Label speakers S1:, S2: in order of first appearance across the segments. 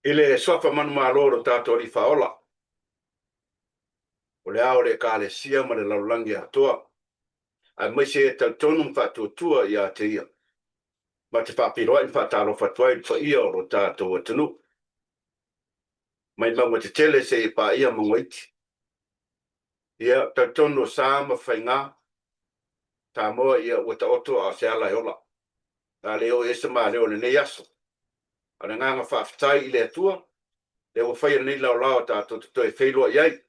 S1: Ile sofa manu maloro tato li faola. O le ao le ka le sia ma le laulangi atoa. Ai mai se tal tonum fatuatua ia te ia. Ma te whapiroa in whatalo fatuai fa ia o ro tato o tunu. Mai maunga te tele se i pa ia mangoiti. Ia tal tono sama whainga. Ta moa ia wata oto a se ala eola. Ta leo esa ma leo le nei aso. Ana nganga whaftai i le atua. Leo whaia nei lau lao tato te toi whailua iai.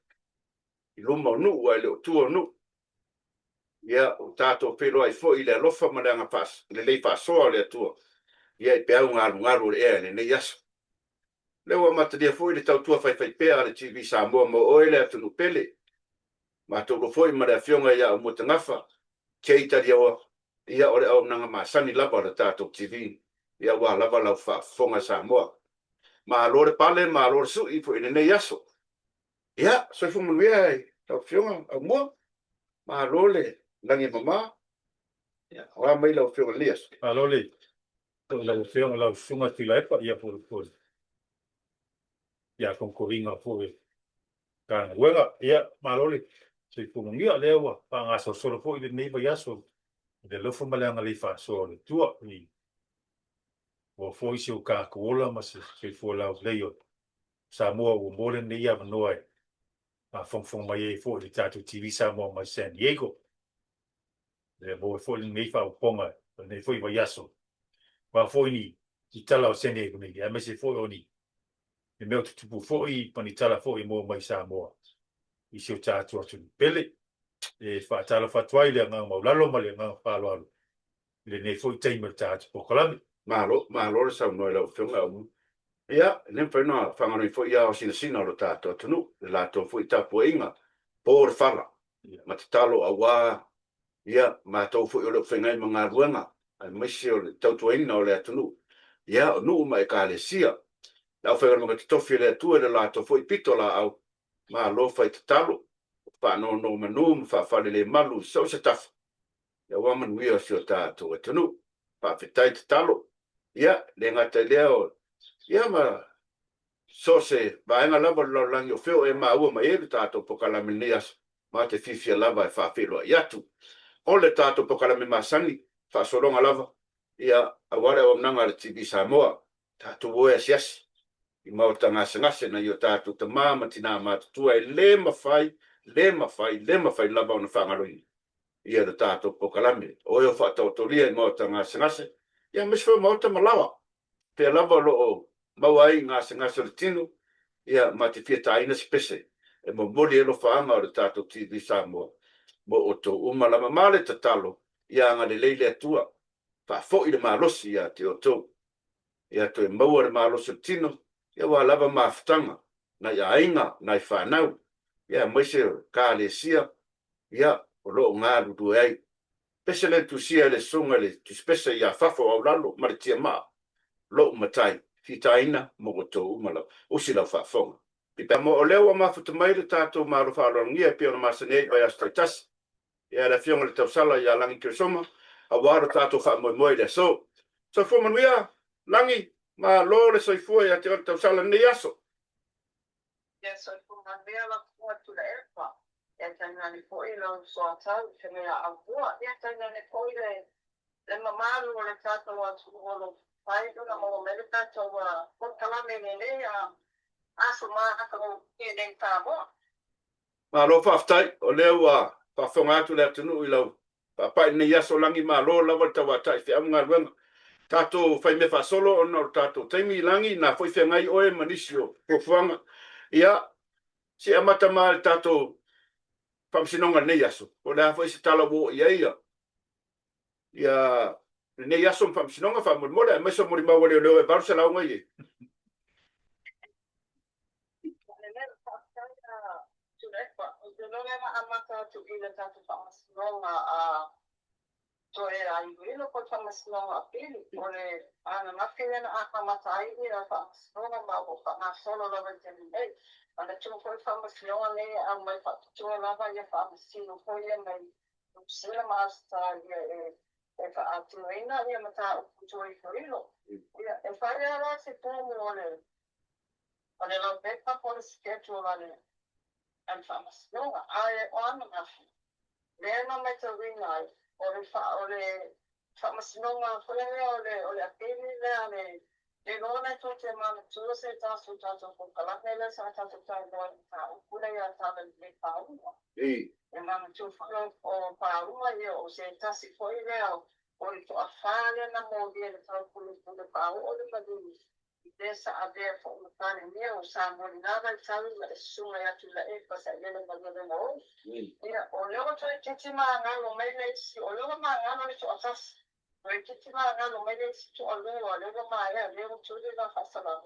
S1: I luma o nu, ai leo tua o nu. Ia, o tātou whelo ai fo i le alofa ma leanga pas, le lei pasoa le atua. Ia, i peau ngaru le ea, le nei aso. Leo a matadia fo i le tautua whai pea le TV Samoa mo oe le atu LUPELELE. Ma tōro fo i ma le awhionga ia o muta ngafa. Kei tari awa, ia o le au nanga masani lava le tātou TV. Ia wa lava lau whafonga Samoa. Ma alore pale, ma alore su i fo i le nei aso. Ia, soi fu manuia ai, tau whionga au mua. Ma alore, langi mama. Ora mai lau whionga lias.
S2: Alole, lau whionga lau sunga tila epa ia pulu. Ia konkoringa pulu. Kana wenga, ia malole. Soi pumungia lewa, pa ngasa solo po ili neiva yaso. De lofo maleanga lifa so le tua ni. Wa foi se o ka kuola ma se fo lau leo. Samoa o mole ni ia manoai. A fong mai e fo le tatu TV Samoa mai San Diego. Le mo fo le neifa o ponga, ne foi va yaso. Wa foi ni i tala o San Diego ni, a me se foi oni. E meo tupu foi pani tala foi mo mai Samoa. I se o tatu atu pele. E fa tala fa tuai le nga Aulalo ma le nga Faivalu. Le ne foi taimel tatu po kalami.
S1: Malo le sau noi lau whionga au. Ia, nem whai noa whanganui fo ia o sina lo tātou tunu. Le lātou fo i tapu inga. Pōre whala. Ma te talo a wā. Ia, ma tau fo i o leo whengai ma ngā ruanga. Ai maisi o le tautua ina o le atunu. Ia, o nuu mai ka le sia. Lau whainga mga te tofi le atua le lātou fo i pito la au. Ma lo whai te talo. Whano no manu, whawhale le malu, sau se tafu. Ia waman wia si o tātou atunu. Whawhetai te talo. Ia, le ngata leo. Ia ma so se vaenga lava lo langi o feo e ma ua ma e tātou pokalame nias. Ma te fifia lava e whawhelua iatu. O le tātou pokalame masani, whasoronga lava. Ia, aware o mnanga le TV Samoa. Tātou oe asiasi. I mauta ngase na i o tātou ta māma tina mātutua e le mawhai lava o na whangaroi. Ia le tātou pokalame. Oe o whatautoria i mauta ngase. Ia, misfo mauta malawa. Pea lava lo o mawai ngase le tinu. Ia, ma te fia taina spese. E mo moli e lo whaanga o le tātou TV Samoa. Mo o tō umalama male te talo. Ia anga le leile atua. Fafo i le malosi ia te o tō. Ia to e maua le malosi le tinu. Ia wa lava mafutanga. Na ia ainga, na i whanau. Ia maise ka le sia. Ia o lo ngā rudu ai. Pese le tu sia le sunga le tu spese ia Fafo Aulalo ma le tia maa. Lo Matai, fitaina mo o tō umala. Usi lau whafonga. Pipa mo o leo a mafuta mai le tātou maro whaalorangia pia na masanei vai astaitasi. Ia la fionga le tausala ia langi kiosoma. A waro tātou wha moe le so. So fumanuia, langi, ma lo le soifua ia te o tausala nei aso.
S3: Ia soifumanuia la kua tula elpa. Ia taina ni poi lau soa tau, whenea a kua. Ia taina ni poi le mamaru o le tātou atu olo. Pai tuna mo merita taua pokalame nene a aso aka mo e nei Samoa.
S1: Ma lo whaftai, o leo a whafonga atu le atunu i lau. Papai nei aso langi ma lo lava tawa tai fi amunga ruenga. Tātou whai me whasolo o nau tātou taimi langi na whai whengai oe manisio pofuanga. Ia, si amata maa le tātou whamsinonga nei aso. O lea whai se tala wo ia ia. Ia, nei aso whamsinonga whamurmore, mai so mori maua leo e barusa launga ie.
S3: Tu ila tatu whamasnonga a toe a iwilo ko whamasnonga a pili. Ore ana mawhina a Matai i a whamasnonga ma o whamasolo lava temi nei. Ana tū koi whamasnonga ne a mai whatutua lava i a whamasino koi e mai sila maasta i e whaatuina i a mata o kutoi whailo. E whaia la se pōmu ole O le lau pepa po le schedule ale an whamasinonga. Ae o ana mafi. Lea na mai te winga ai. O le whamasinonga whulenge o le apini lea le lona to te mana tua se tasu tato po kalakele sa tato tai loa ni ta ukule ia tala le paunga. E mana tua whanga o paunga ia o se tasi foi lea o le toa whale na mo dia le tau kule paunga o le madini. Desa abia fo mutane mia o sa mori nada i talu la sunga ya tu la e pasa yele magele mo. Ia o leo to titi maanga lo mele si o leo maanga no to atas. O titi maanga lo mele si to o leo maanga leo to le na fasala.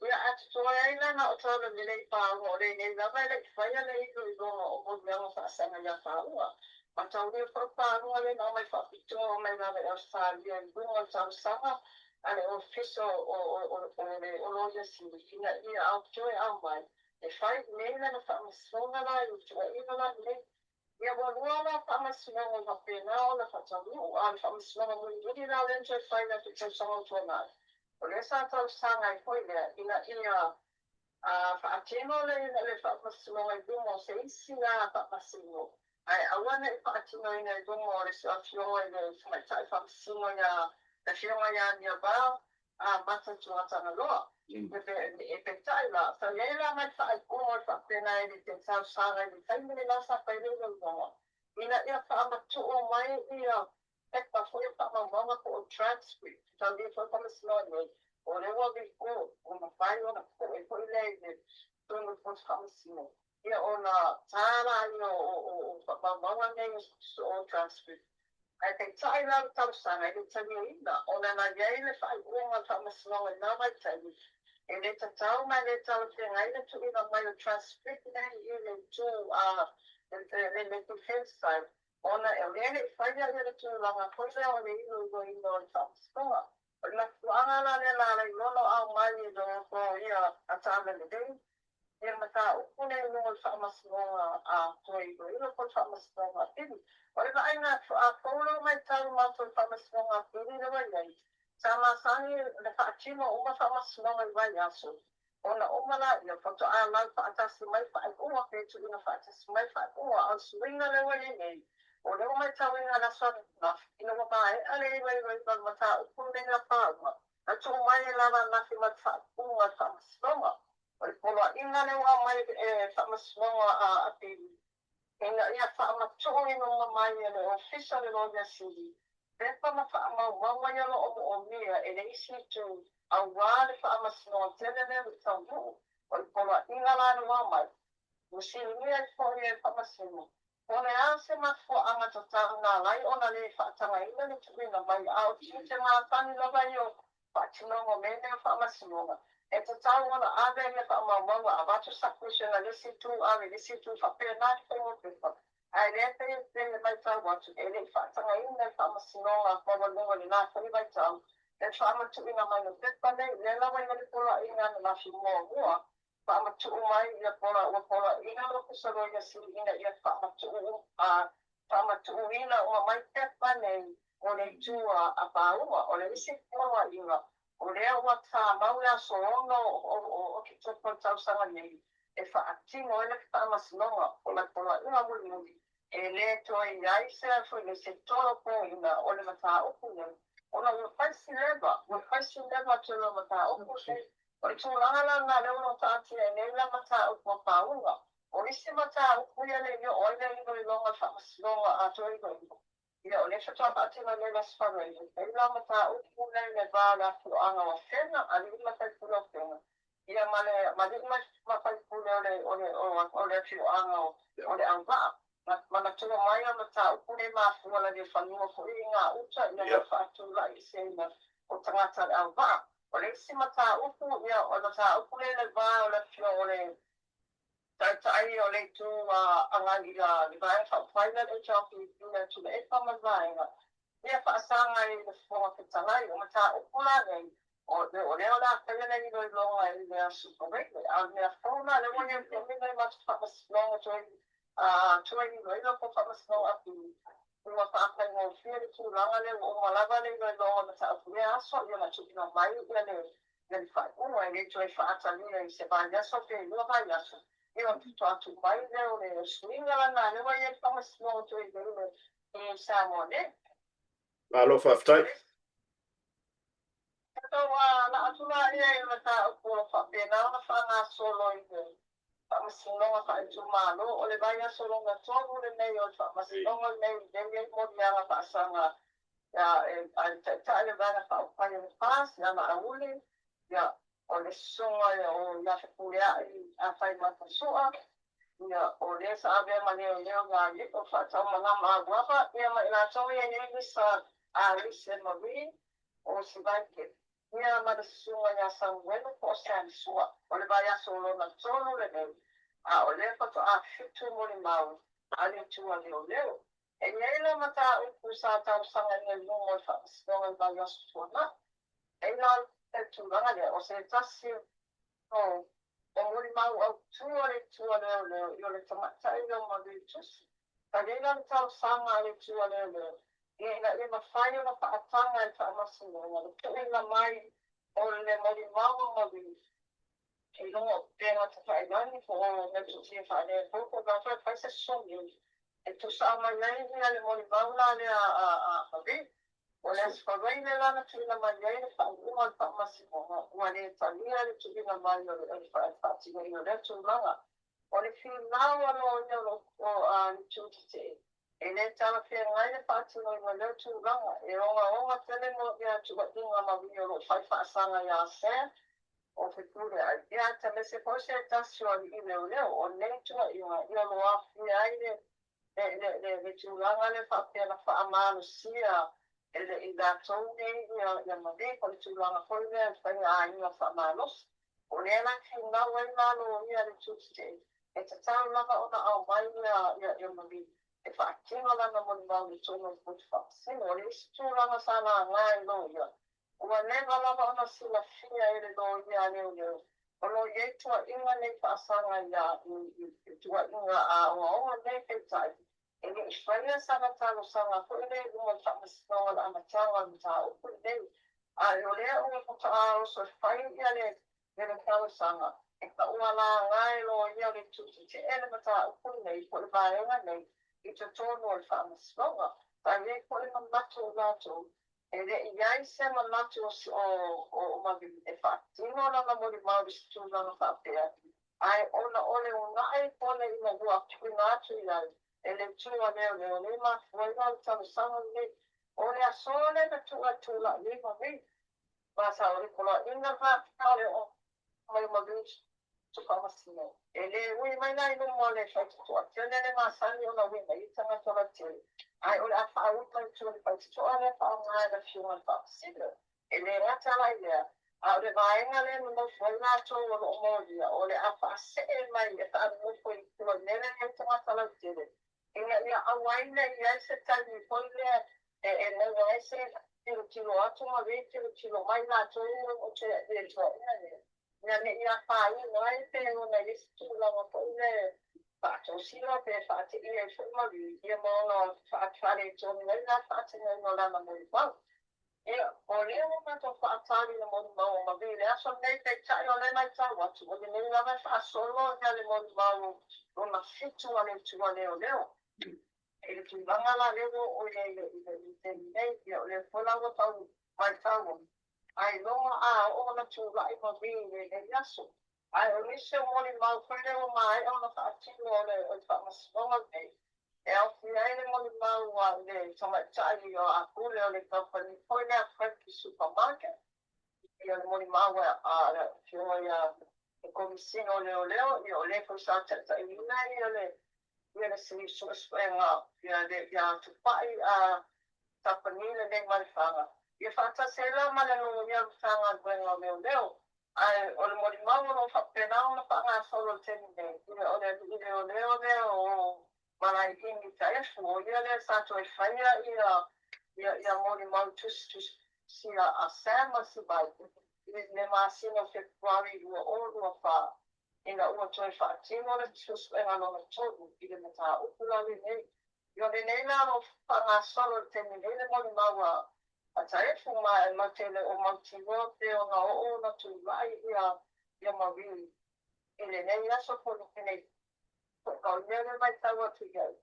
S3: Ia atu to ia na o tala mele pa o le ne la mele faya le i do o leo fasanga ya pa o. Mata o leo pa o le na mai fa pito o me na le sa dia o tau sama. Ale officio o loja sindikina ia au joe au mai. E fai mele na whamasonga la i tua ina la le. Ia wanua la whamasonga o pena o la whatamu o a whamasonga mui la lencho e fai na tu tau sama tua nai. O le sa tau sanga i koi lea ina ia whaatino le whamasonga i dumo se isi na whamasonga. Ai awana i whaatino ina i dumo o le Siaosi i le whamaitai whamasonga ia the firma ya ni ba mata tuata na loa e pe tai la so le la mai fa ko fa pena e te sa sanga ni sai ni la sa pa le no ina ia fa ma tu o mai ia e pa foi pa ma mama ko transcript también fue como si no o le voy a ko o ma fa yo na ko e ko le de to no po fa si no ia ona tara o pa mama ne o transcript I think tai la tau sanga i te ina o na na yei le whai unga whamasonga na mai tani e le tatau mai le tau te ngai le tu ina mai o transcript nei i le tu le defense side o na e lene i whai a le tu langa koe o le ino i whamasonga o na kuanga la le lono au mai i lo ko ia a tala le dei e mata ukune i lo whamasonga a toi i lo ko whamasonga tini o le aina a polo mai tau mato whamasonga pili le wai nei. Sa masani le whaatimo uma whamasonga i wai aso. O na umala i a whato a lau whaatasi mai whaai ua petu ina whaatasi mai whaai ua au suinga le wai nei. O le mai tau inga na swan na ina wapa e ale i wai mata ukune na whaama. Na tō mai e lava nafi mat whaakuma whamasonga. O le polo inga le wa mai e whamasonga a pili. Ina ia whaamatua i no mai e le ofisa le loja sidi. Pepa ma whaamau ia lo o mia e le isi tu a wale whaamasino tele le tau mu. O i pola inga la ni wamai. Usini mia i fōi e whaamasino. O le ase ma fo anga tatau nā lai o na le whaatanga ina ni tuina mai au ti te mātani lava i o whaatinongo mene o whaamasinonga. E te tau ona ave me whaamau a watu sakushe na lisi tu ave lisi tu whapea nāti whaingo pepa. Ai le te mai tau watu e le whaatanga ina whaamasinoa whawanunga ni nā whai mai tau. Le whaamatu ina mai no pepa nei le lawa ina le pola ina na nafi mua. Whaamatu mai ia pola ina lo kusaro ia sili ina ia whaamatu ina o mai pepa nei o le tua a pāua o le isi pola ina. O lea ua tā maua soonga o ki tōpau tausanga nei. E whaatingo e le whaamasinonga o la pola ina muri. E le toi iai sea fui le se tolo po ina o le mata oku nei. O na ua whaisi leva te lo mata oku nei. O le tūlangala ngā leo tāti e nei la mata oku a pāunga. O isi mata oku ia le io oile ino i longa whaamasinonga a toi ino. Ia o le whatua atina le las whanai. E la mata uku nei le vāla fu anga o whena, a li matai pula o whena. Ia ma li matai pula o le fu anga o le angwa. Mana tua mai a mata uku nei ma fuala le whanua fu i ngā uta ia le whaatula i sena o tangata le angwa. O le isi mata uku ia o mata uku nei le vā o le fu o le tai o le tu angani la ni vai fa faina le chapi ina tu le fa mazainga ia fa sanga i le fo ka tangai o mata o kula nei o le ola pele nei no longa i le super break a le fona le woni e me ma fa longa tu i no ilo ko fa longa api uma fa ka no fie tu langa le o malava le no longa mata o le aso ia na tu na mai ia le del Vaipua e le tue Faatalina i se Vaiaso che lo Vaiaso. Io tutto a tu vai le swinga la nana vai e come snow to il Samoan.
S1: Alo Fafutai.
S3: Na atula ia i mata o whapena na whanga solo i te whamasinonga ka i tumano o le vai a solo na tonu le nei o whamasinonga nei denge mori ala whaasanga ia e taile vana whaupai o pas ia na auli ia o le songa o ia whapulea i a whai mata soa ia o le sa ave ma leo leo ngā liko whatau mana maa guapa ia ma ina tau ia negi sa a lise mawini o si vai ke ia ma le sunga ia Samuel ko sa sua o le vai a solo na tonu le nei a o le pato a fitu mo le mau a le tua leo leo e nei mata upu sa tau sanga ne lungo fa stonga vai a sua e na e tu ngale o se tasi o mo le mau au tua leo leo i o le tamata i o ma le tusi ka leila tau sanga le tua leo leo e na le mawhai o na whaatanga e whaamasinonga le tuina mai o le mori mau mawi e longo pēna ta whainani fo o me tu tia whaine poko ka whai se songi e tu sa mai nei ni le mori mau la le a mawi o le aswawai le lana tuina mai nei le whaunga le whaamasinonga ua le talia le tuina mai o le whaatinga i o le tūlanga o le whiunau ano o le tūtite e le tala whea ngai le whaatinga i o le tūlanga e onga tele mo ia tuwa inga mawi o lo whai whaasanga ia se o whipure ai ia te mese pose e tasio i leo leo o nei tuwa inga i o lo afi ai le tūlanga le whapea na whaamanu sia e le i dātou nei ia mawe ko le tūlanga koi lea whai a inga whaamanos o le la whiunau ai nalo ia le tūtite e te tau lava o na au mai ia mawi e whaakinga lana moni mau ni tono i putu whaasino o le isi tūlanga sana ngai lo ia ua neva lava ona sila fia e le lo ia leo leo o lo iei tua inga nei whaasanga ia i tua inga a oa nei keitai e le iswaia sana talo sanga ko e le uma whaamasinoa la amatanga ni tā upu nei a e o lea ua puta a oso whai ia le talo sanga e ka ua la ngai lo ia le tuti te ele mata upu nei ko le vaenga nei i te tono o le whaamasinonga ta le ko le mamatu o lātou e le iai se mamatu o mawi e whaatino lana mori mauri si tūlanga whapea ai ona ole o ngai pone i na hua kuina atu i ai e le tua leo leo le ma fuaina o tanu sanga nei o le asole na tua tula ni mawi masa o le kola inga hā le o mai mawi tukamasino e le ui mai nai no mo le whaitutua tene le masani o na wina i tanga tola te ai o le a whaauta i tua le whaitutua le whaonga e la fiunga whaasino e le rata lai lea a o le vaenga le no whaina ato o lo omoria o le a whaase e mai e ta anufo i tua nene e tanga tola tere e ia awaina i aise tani poi lea e nau aise tiro atu ma vei tiro mai na ato o te e tua ina lea na me ia whai ngai pe o na isi tūlanga po le whātou sila pe whāte ia i whumari ia maona whātwhare tōni ngai nā whāte ngai no lana mori mau. E o leo ma tō whātari na mori mau o mawi le aso nei pe tai o le mai tau atu o le nei lawa whaasolo ia le mori mau o na fitu ane tua leo leo. E le tūlanga la leo o le te nei ia o le wholawa tau mai tau ai longa a o na tūla i mawi le yaso. Ai o nise o mori mau kwele o mai o na whaatino o le whaamasonga nei. E au ki ai le mori mau a le tamatai o a kule o le company koine a Frankie Supermarket. I o le mori mau a whiunga ia e komisino leo leo i o le kusa tata i nina i o le sini suaswenga i a le tupai a tapanile nei marifanga. Ia whaatasela ma le no ia whanga gwenga leo leo. Ai o le mori mau no whapena o na whanga solo teni nei. Ia o le leo leo malai ingi taefu o ia le sato e whaia ia mori mau tus sia a sama si bai. Ia le masino Februari ua o wha. Ina ua toi whaatino le tuswenga no na toru i le mata upula le nei. Ia le nei la no whanga solo teni nei le mori mau Matai fuma e matele o matiwa te o nga o na tu lai ia mawili. Ele nei aso polo kene kau nere mai tawa tu iai.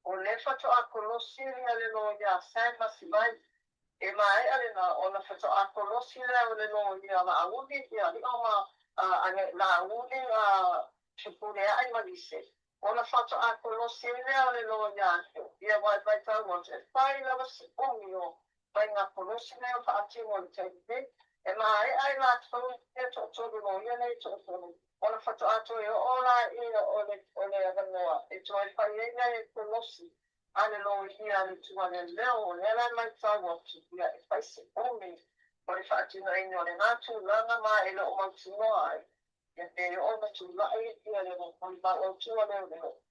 S3: O le fato a kolosi ale no ia sai masivai. E mai ale na o na fato a kolosi ale no ia la audi ia li oma ane la audi shipure ai malise. O na fato a kolosi ale no ia vai tawa e pai la wasi omio. Pai ngā kolosi nei o whaati mo le teite. E mai ai la tau e to toru no ia nei to toru. O na whato ato e ola ia o le agangoa. E to ai pai e nei e kolosi. Ale lo ia le tuane leo o le ala mai tau atu. Ia e pai se omi. O le whaati no ino le ngātu langa ma e le o mauti noa ai. Ia te o na tu lai ia le o ma o tua leo leo.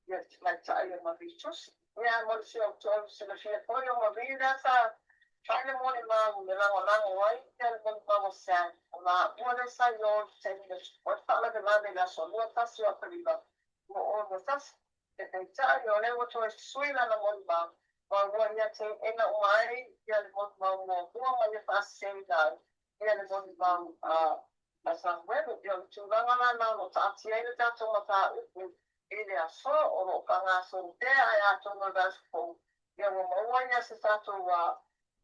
S3: Ia te mai tai e ma vitusi. Ia mo le se o toru se le fia poi o ma vida sa. China morning man, the long way, and the bubble sand. What is I know, saying that what follow the man that's on what that's your river. Or with us, the entire your level to a sweet and a one bomb. Or one yet in a way, yet one bomb more, one if I say that, yet one bomb, as I'm well, you're too long on or taxiated that on the either so or so there I have to know that's for you know, one yes is that to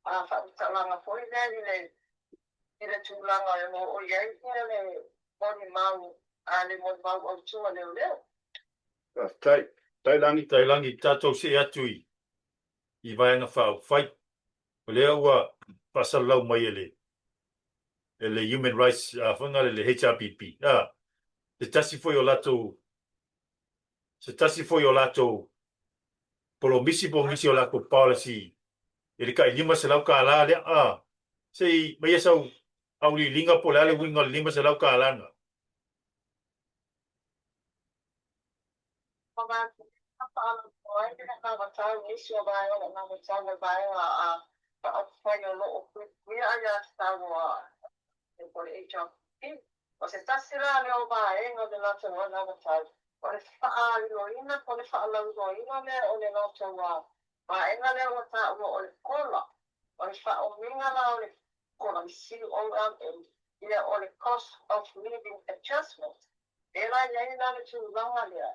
S3: whatalanga foi nei ile tūlanga e mo o iei le moni mau le moni mau au tua leo leo.
S2: Tai langi tātou se atui I vaenga whao whai. O lea ua pasalau mai ele Human Rights whangare le HRPP. Se tasi foi o lato polo misi o lato policy. Ele kai lima se lau ka ala lea. Sei mai sau au li linga po le winga lima se lau ka alanga.
S3: O se tasira leo vaenga de la tua na matai. O le whaaaloina, o le whaalauroina me o le noto wa. Vaenga leo ta o le kola. O le whaominga la o le kola. COMM. Ia o le cost of living adjustment. Ela iei na le tūlanga lea.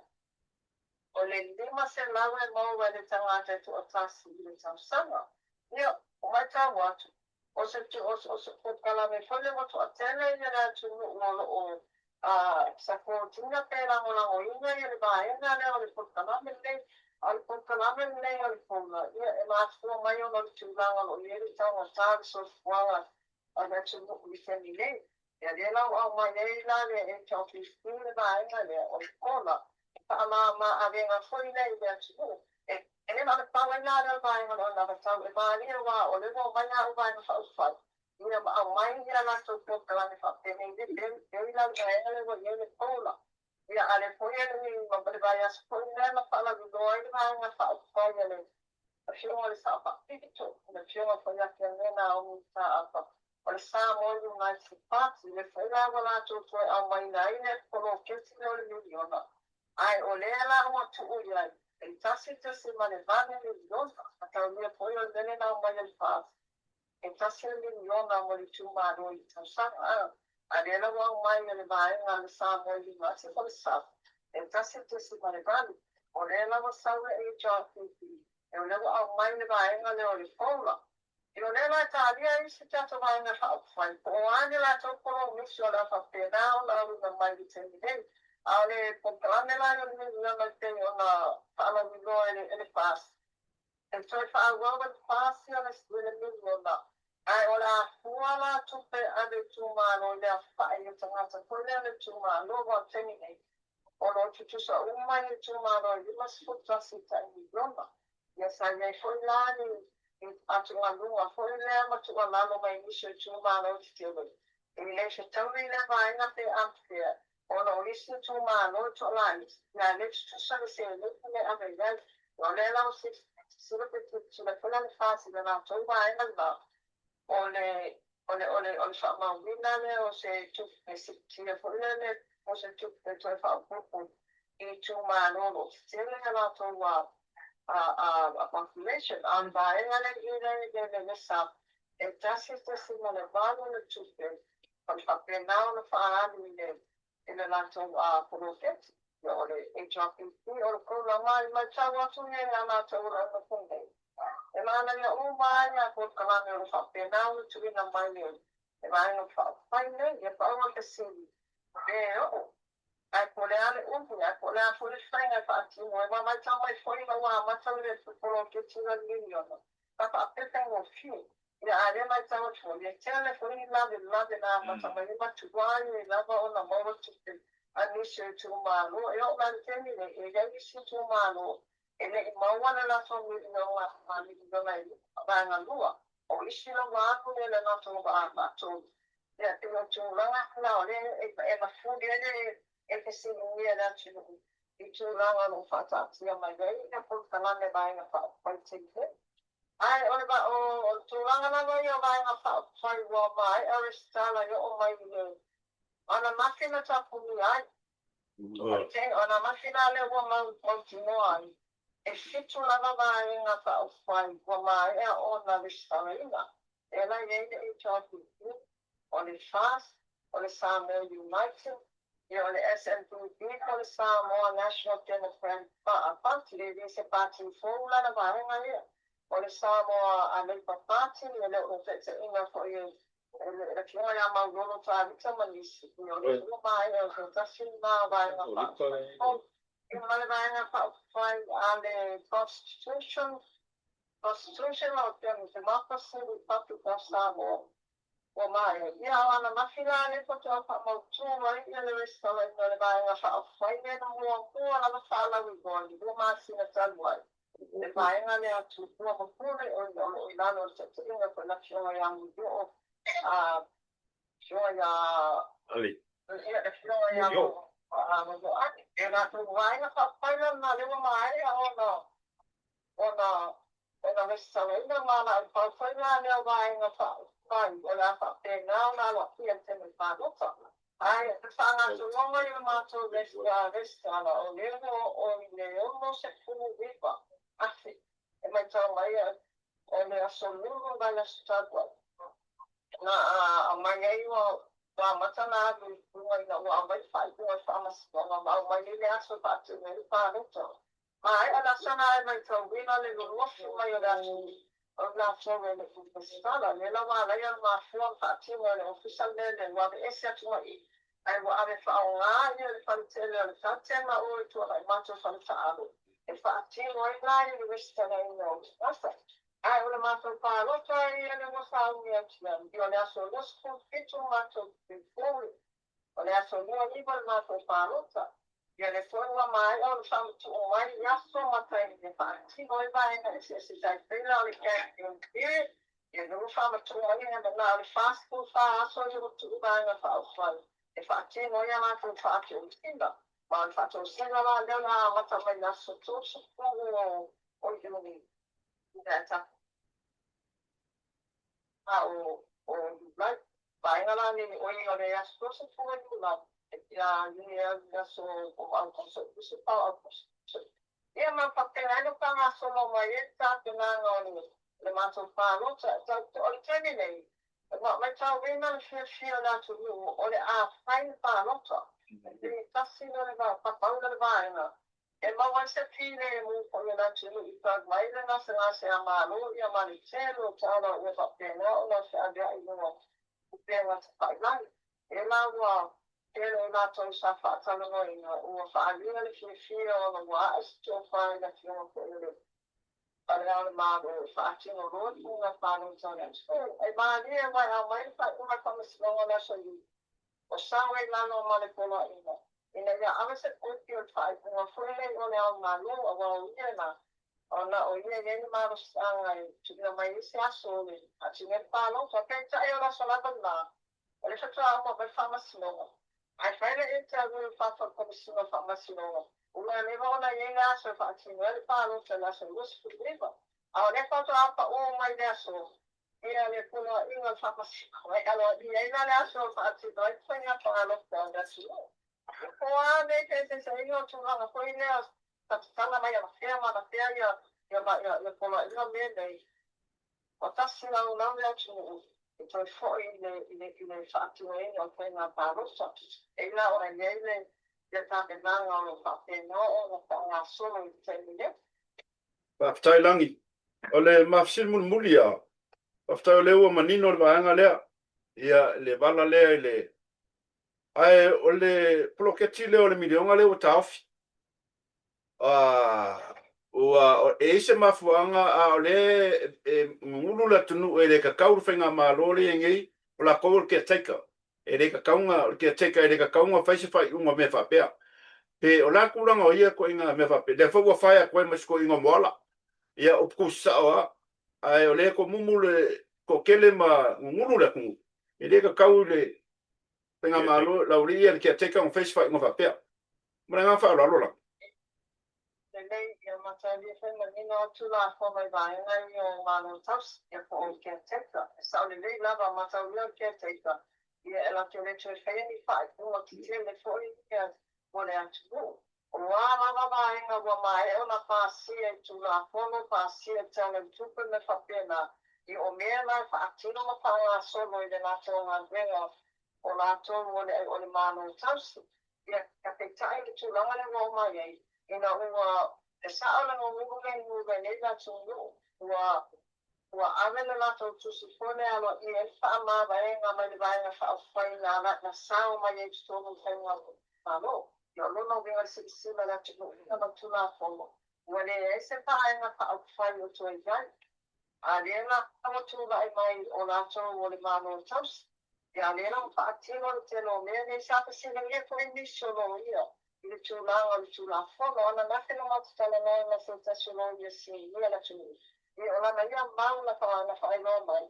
S3: O le lima se lawe mo le tangata tu o tasi le tausanga. Ia, o mai tā watu. O se kala me fole mo to atene ia na tu o sa ko tinga pera mo la o inga ia le baenga le o le kala me le al kala me le al kona ia e ma fu mai o no tu langa o Ieru tau sa so fuala a na tu mi femine ia le la o mai la le e tau ki le baenga le o kona pa ma avenga foi le ia tu e ma pa wala le baenga o na tau e ma ni wa o le mo mai na baenga fa ia ma mai ia la so ko kala me fa te nei de la le wo ia le kola ia ale foi ni ma pa vai as foi na fala do doi ma na fa ia le a fio le sa pa pito na fio fa ia ke na o sa pa o le SAMOAN mai se pa le foi la wala to foi a mai na ine ko ke si le miliona ai o le la o tu ia e tasi ma le vane le miliona ata le foi o le na mai le fa e tasi miliona mo le tu ma do I tausanga a le la wa mai le vai na SAMOAN ma se ko sa e tasi ma le vane o le la wa sa e HRPP e o le wa mai le vai na le o le fola e o le la ta dia I se tato vai na fa fai o ane la to ko mi so la fa pena o la na mai le tene ale po plane la na te ona fala mi go ele pas e so fa wa pas ya le miliona ai ola fuala tupe ade tuma no le fa I tanga ko le tuma no wa teni o no tu sa umai tuma no I must put us in miliona yes I may for lani atu ngua for le ma tu ngalo mai ni se tuma no tilo e se tauri le vai na te ampia o no listen to no to lines na let's to se le ave o le la se le fola le fasi na to vai na o fa ma wina le o se tu se le fola le o se tu to fa popo e tu no se le na to wa a population on buying an in the south. It just is the signal of value to them. From now on, in the land of Prophet, or the HRPP, or Kurama, my child was to hear an out of the Sunday. And I'm in the Umaya, put Kalana of now to be number you. If I know finally, if I want to see I put out I put out for the spring. I thought, my time I for you, my time is for getting a million. But after I was few. Yeah, I didn't like so much for you. Tell if we love it, I'm not somebody much to one, we love on the moment to I miss you to Malo. I don't mind telling you, I miss you to Malo. And if my one and a half with no one, bang a lure. Or is she a one who then not over our battle? Yeah, they were to run out now, if a food if you see me that you to run on Faatupu, my very, I put the land buying a fight. I only about to run another year buying a fight war by Aristala, your my on a machine attack for me. Okay, on a machine woman on a ship to run buying a fight for my own Aristala. And I made a talk with you on the fast, on the Samoa United, on the SNPP, on the Samoa National Democrat Party, they say party for a buying a year. On the Samoa American Party, you know, it's an enough for you. If you want to go to Tavita, you know, buying a concession now, buying a you want to buy a fight on the Constitution of democracy, Republic of Samoa. Well, my, yeah, on the machine, I put up about 2 right in the rest of it, buying a fight, and more, another file we go on, you might see a third one. If I am there to do a full or not, or something of a lecture, I am showing and I to wine a final, not even my on a restaurant, man, I found buying a fine, well, I thought they now not here to me, I found out to long way amount of this restaurant or the almost a full river. E mai tau mai o me aso nungo mai na stagwa. Na a mai ai o wa matana adu kunga ina wa mai fai kunga famas konga ma mai ni aso patu me pa noto. Mai ana sana ai mai tau wina le rofu mai o na so me le fustala le la wa la ya ma fua patu le official le wa ese tu mai ai wa ave fa o nga ni le fantele le fatema o tu ai mato fantalo. If I see right now, you wish that I know. That's it. I will not follow Terry and it was how we have them. You are so lost to fit too much of the food. But that's a more even not to follow. You are the phone of my own some to my last so much time in the fact. See, my buying and says, I feel like can't hear it. You know, from a 20 and now the fast food fast, so you to buying a house one. If I see no young man to talk to you, man faccio segnala della matamella sotto o you data o like buying a ni o io le asso se fu la ya ni ya so o anche so e ma fattelano pa solo mai che non le manzo fa no cioè o termine ma mai ciao vengono da tu o le fai pa no Tassino le va, papando le vaina. E ma vuoi sapere come la cielo i pragmai le nostre nasse a mano, io ma il cielo, ciao, io fa pena, o non si abbia il nuovo, pena si fa il e la vuoi, e la tua sa fatta la noi, o fa io le figlie, o non vuoi, e sto fare la fine quello. Allora mano, faccio roti, una fanno zona. E ma lì vai a mai fa una come si non lascia lì. O sangue l'hanno male con la ina. E ne avesse tutti il fai, non fu non è un malo, o una ona o ia ni maro sangai, ci non mai si assoli, a ci ne palo, so pensa io la sola bella. O le faccio un per fama sino. Ai fai le interview fa come sino fama sino. Una ne va una yenga so fa ci ne palo, se la so lo scrivo. Ora ne fatto o mai adesso. E le puno in fama sino. Allora di lei non adesso fa ci doi poi a fare lo stesso. O a me che se io tu non poi ne stalla mai a ferma da feria ia pola ina me nei. O tasi lau ya tu e toi foi ne whaatu e o koe ngā pārosa. E la o nei le ia tāke nanga o whape no o ngā solo i te mine.
S1: Whaftai langi. O le mafsil muli a. Whaftai o le ua manino le vaanga lea. Ia le vala lea i le. Ai o le ploketi leo le milionga leo taofi. O eise mafuanga a o le ngulu la tunu e le kakau whainga malole e ngei o la kou ke teika. E le kakaunga ke teika e le kakaunga whaise whai unga me whapea. Pe o la kulanga o ia ko inga me whapea. Le whaua whaia koe masko inga moala. Ia o pukusa oa. Ai o le ko mumu le ko kele ma ngulu la kungu. E le kakau le whainga malo la uri ia ke teika o whaise whai unga whapea. Mwana ngā wha lalo la.
S3: Nei, ia Matai ia whai manino tu la whomai vaenga i o mano taus, ia po o kia teka. E sao le vei lava Matai ia kia teka. Ia e la kia le tue whai ni whai, kua ki te le fwoi ia o le atu mo. O wā lava vaenga wa mai o na whaasia i tu la whono whaasia tala tupe me whapena. I o mea lai whaatino ma whaanga solo i le nato ngā gwenga o nato o le mano taus. Ia ka peitai le tu langa le wau mai ei. Ina ua e saʻala no muga nei la tunu ua ave le latou tusifone alo i e faamaavaega mai le vaega faʻaufaiga na sao mai ai tutonu faiga malo ia o lona uiga le silasila le atunuʻiga ma tulafono ua lē ai se paega faʻaufai o tuaiai a lē la ua tulaʻi mai o latou o le malo tausi ia lē la faatino le telo mea nei sa fasiligia foʻi nisi o lo ia le tūlanga le tūlafono, ana nafe no matutala nei na se tasolo ia si ia la tū. I ona na ia mau na whaelo mai.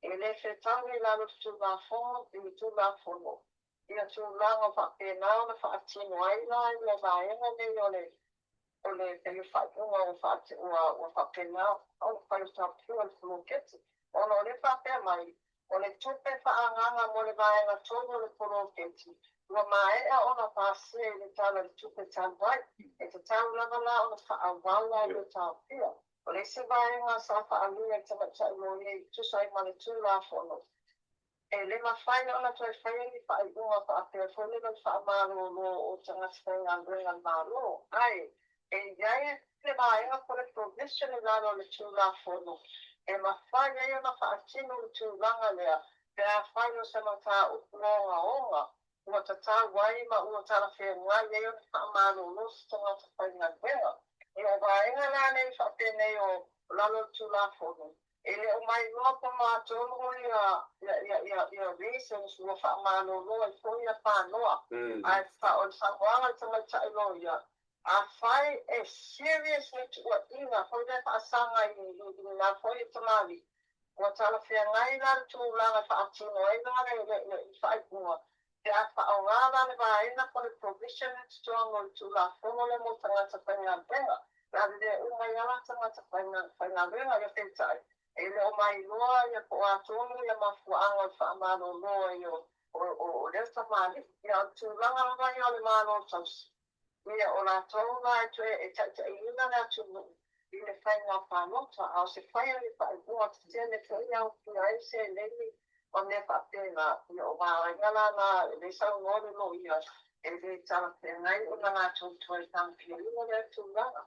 S3: E le whetangi la le tūlafono, i tūlafono. Ia tūlanga whapena na whaatino ai la i le vaenga nei o le pelu whaipunga o whapena o whaitapua le fuloketi. Ona o le whapea mai, o le tupe whaanganga mo le vaenga tono le fuloketi. Ua maea ona whaasia i le tala le tupe tāwai, e te tau lava la ona whaawala i le tāpia. O le se vaenga sa whaaluia i tamatai moni i tusai mani tūlafono. E le mawhaina ona toi whaia ni whaiunga whaapea whole le whaamaro lo o tangata whainga ngrenga malo. Ai, e iai le vaenga ko le provision i lalo le tūlafono. E mawhaia i ona whaatino le tūlanga lea, pe a whaino sa mata upuonga onga. Ua tata wai ma ua tala whea ngai e o whaamano no stonga ta whainga whenga. E o waenga la nei whapene o lalo tūlafono. E le o mai noa pa mātono ia reasons ua whaamano no i whoia whanoa. Ai wha o Samoa i tamaita ilo ia. A whai e seriously ua inga whoia whaasanga i nga whoia tamari. Ua tala whea ngai la tūlanga whaatino e nga i whaipunga. Te ata o ngā rane vaena ko le provision strong o tula fono le mo tangata whainga benga. Rane le umai ala tangata whainga benga ia whentai. E le o mai loa ia po atonu ia mafuanga whaamano loa i o leo tamari. Ia tūlanga langa i o le mano tausi. Ia o la tauna e tue e taita i ina le atunu. I le whainga whanota. Ao se whaia li whaibua te tene te ia o ki aise leni. O ne whapena, o wāingana na le sau ngore no ia, e le tala whengai o ngā tūtua i tāmpia i o le tūranga.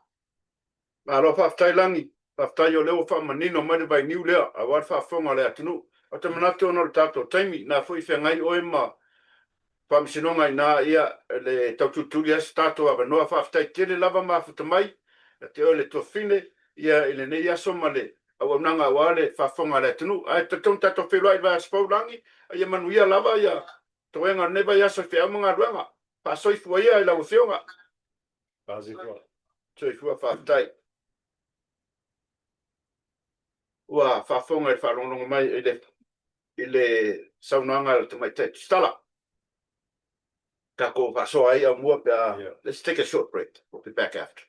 S1: Alo whaftai langi, whaftai o leo whamanino mai vai niu lea, a wad whafonga lea tunu. O te manate ono le tātou taimi, nā fui whengai o ema whamsinonga i nā ia le taututuri as tātou awa noa whaftai tere lava mafuta mai, te o le tofine, ia ele nei aso male. Awa nanga wale whafonga le tunu. Ai te tong tato whelua i vai aspau langi. Ai e manuia lava ia. Toenga neba ia so whea mga ruanga. Pa soifua ia i lau whionga.
S2: Pāzifua.
S1: Soifua whaftai. Ua whafonga i whalongonga mai i le saunanga le tamai te stala. Kako whasoa ia mua pia. Let's take a short break. We'll be back after.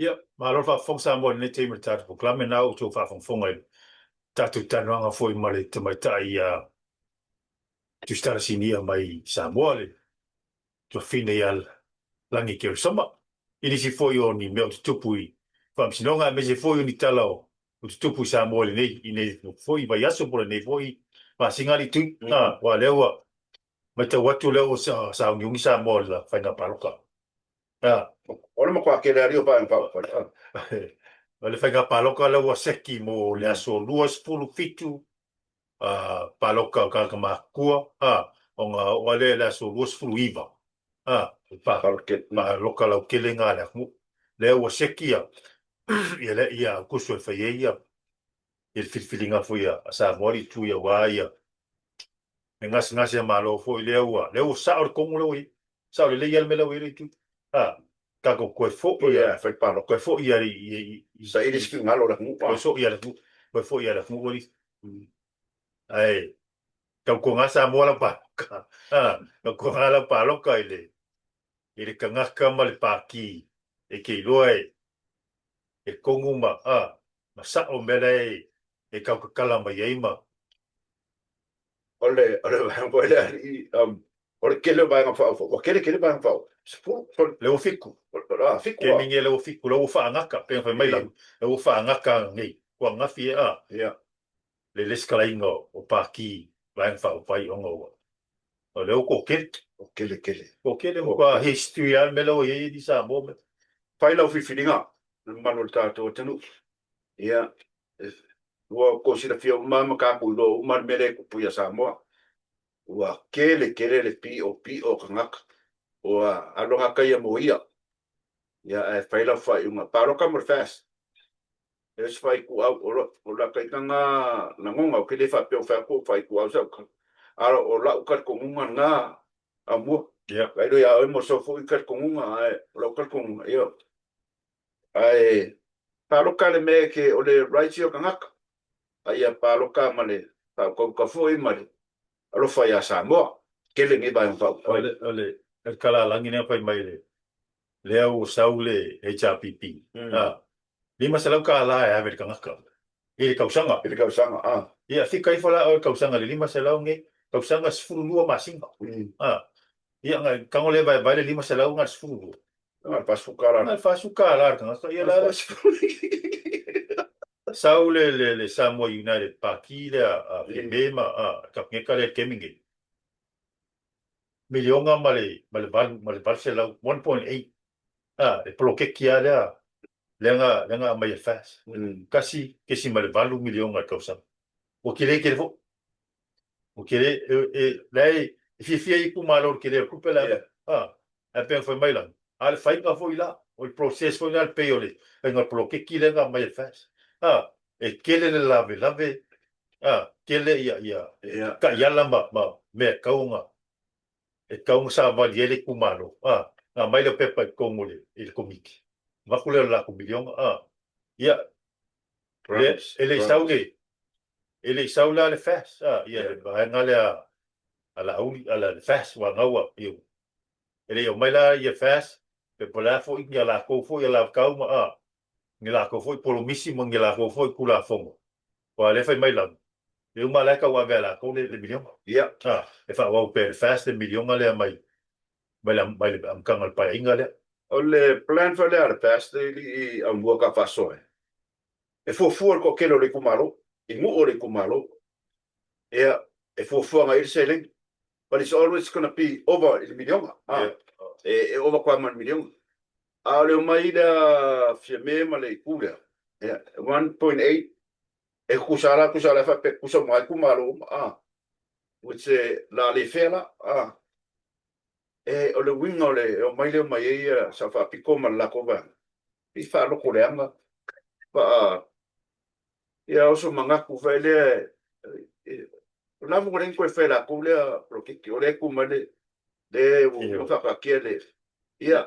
S2: Ia, malo whafong Samoa ni te me tātu proklame nā o tō whafong fonga i tātu tanuanga fo i male te mai tai tu stara sinia mai Samoa le tu fine i al langi ke sama. Ini si fo i o ni meo tupu i whamsinonga me se fo i o ni tala o tupu i Samoa le nei i nei fo i vai aso pole nei fo i singari tu wa lewa mai te watu leo sa ungiungi Samoa la whainga paroka.
S1: Ora ma kwa kere ari o pa pa.
S2: Wale whainga paloka la wa seki mo le aso luas pulu fitu paloka o kaka makua o ngā wale le aso luas pulu iwa paloka lau kele ngā le akmu le wa seki ia kusu e whaie ia il filfilinga fo ia sa mori tu ia wa ia ngasi malo fo le wa sa or kongu le wi sa le ia me le wi tu kako koe fo ia
S1: Fai palo.
S2: koe fo ia
S1: Sa ili siki ngalo la mu pa.
S2: koe fo ia le koe fo ia le ngori ai kau ko ngasa mo la pa ko ngala pa lo ka ile kangaka ma le paki ke loe konguma ma sa o mele kau ka kala mai ai ma
S1: Ole ole ari ole kele ba nga fa o kele ba nga fa. Spo
S2: le o fiku
S1: fiku.
S2: ke minge le o fiku le o fa ngaka pe fa mai la le o fa ngaka nei ko ngafi
S1: Ya.
S2: le leskalaingo o paki vai fa o pai ongo o le o ko ke
S1: Kele.
S2: mo pa history al melo ye di sa mo
S1: Fai lau fifilinga. Manu tato tenu. Ya. Ua ko sila fia mama ka pulo umar mele ku puya Samoa. Ua kele le pi o kangaka. Ua alonga kaya mo ia. Ya fai lau fai uma paroka mo fast. Es fai ku au o kai tanga nangonga o kele fa pe o fai ku au sa. Aro o la ukar ko unga nga amu.
S2: ya
S1: Kai do ya o mo so fu ikar ko unga o la ukar ko unga ia. Ai paroka le me ke o le right o kangaka. Ai paroka male pa ko ka foi male. Alo fai a Samoa. Kele ngi ba fa.
S2: ole el kala langi ne pai mai le o saule HRPP lima salau ka la ya ver kangaka ele kausanga
S1: Ele ka sanga
S2: ia fika i fala o kausanga le lima salau nge kausanga sfuru lua masinga ia ngai kangole vai le lima salau ngar sfuru
S1: pas fukara.
S2: ngal fasu kala kangaka ia la saule le Samoa United Paki le Filemu kapngeka le kemingi milionga male selau 1.8 e poloke kia lenga mai fast kasi kesi male valu milionga kausa o kile fo o kile lai fifia i ku malo kile ku pela a pe foi mai lang al fai ka foi la o process foi al peole en el poloke kia lenga mai fast e kile le lave kile ia ka yala ma me kaunga e kaunga sa valiele ku malo mai le pepa kongole il komiki vakule la ku milionga ia ele saule le fast ia le ngale ala le fast wa ngawa eu ele o mai la ia fast pe pola fo ia la ko fo ia la ka ni la ko fo polo misi mo ngi la ko fo kula fongo wa le fai mai la eu mala ka wa vela ko le milionga
S1: Ya.
S2: e fa wa pe fast le milionga le mai mai am kangal pa inga le
S1: Ole plan for le fast i amua ka faso e fo ko kelo le kumalo i mu o le kumalo e fo nga il selling but it's always going to be over il milionga e over kwa man milionga ale mai da fiame male kula 1.8 e kusala fa pe kusa mai kumalo which la le fela e o le winga o mai le mai sa fa piko man la ko ba i fa lo ko le anga pa ia o so manga ku vele la mo ren ko fe la ku le pro que o le ku male de o fa ka kiele ia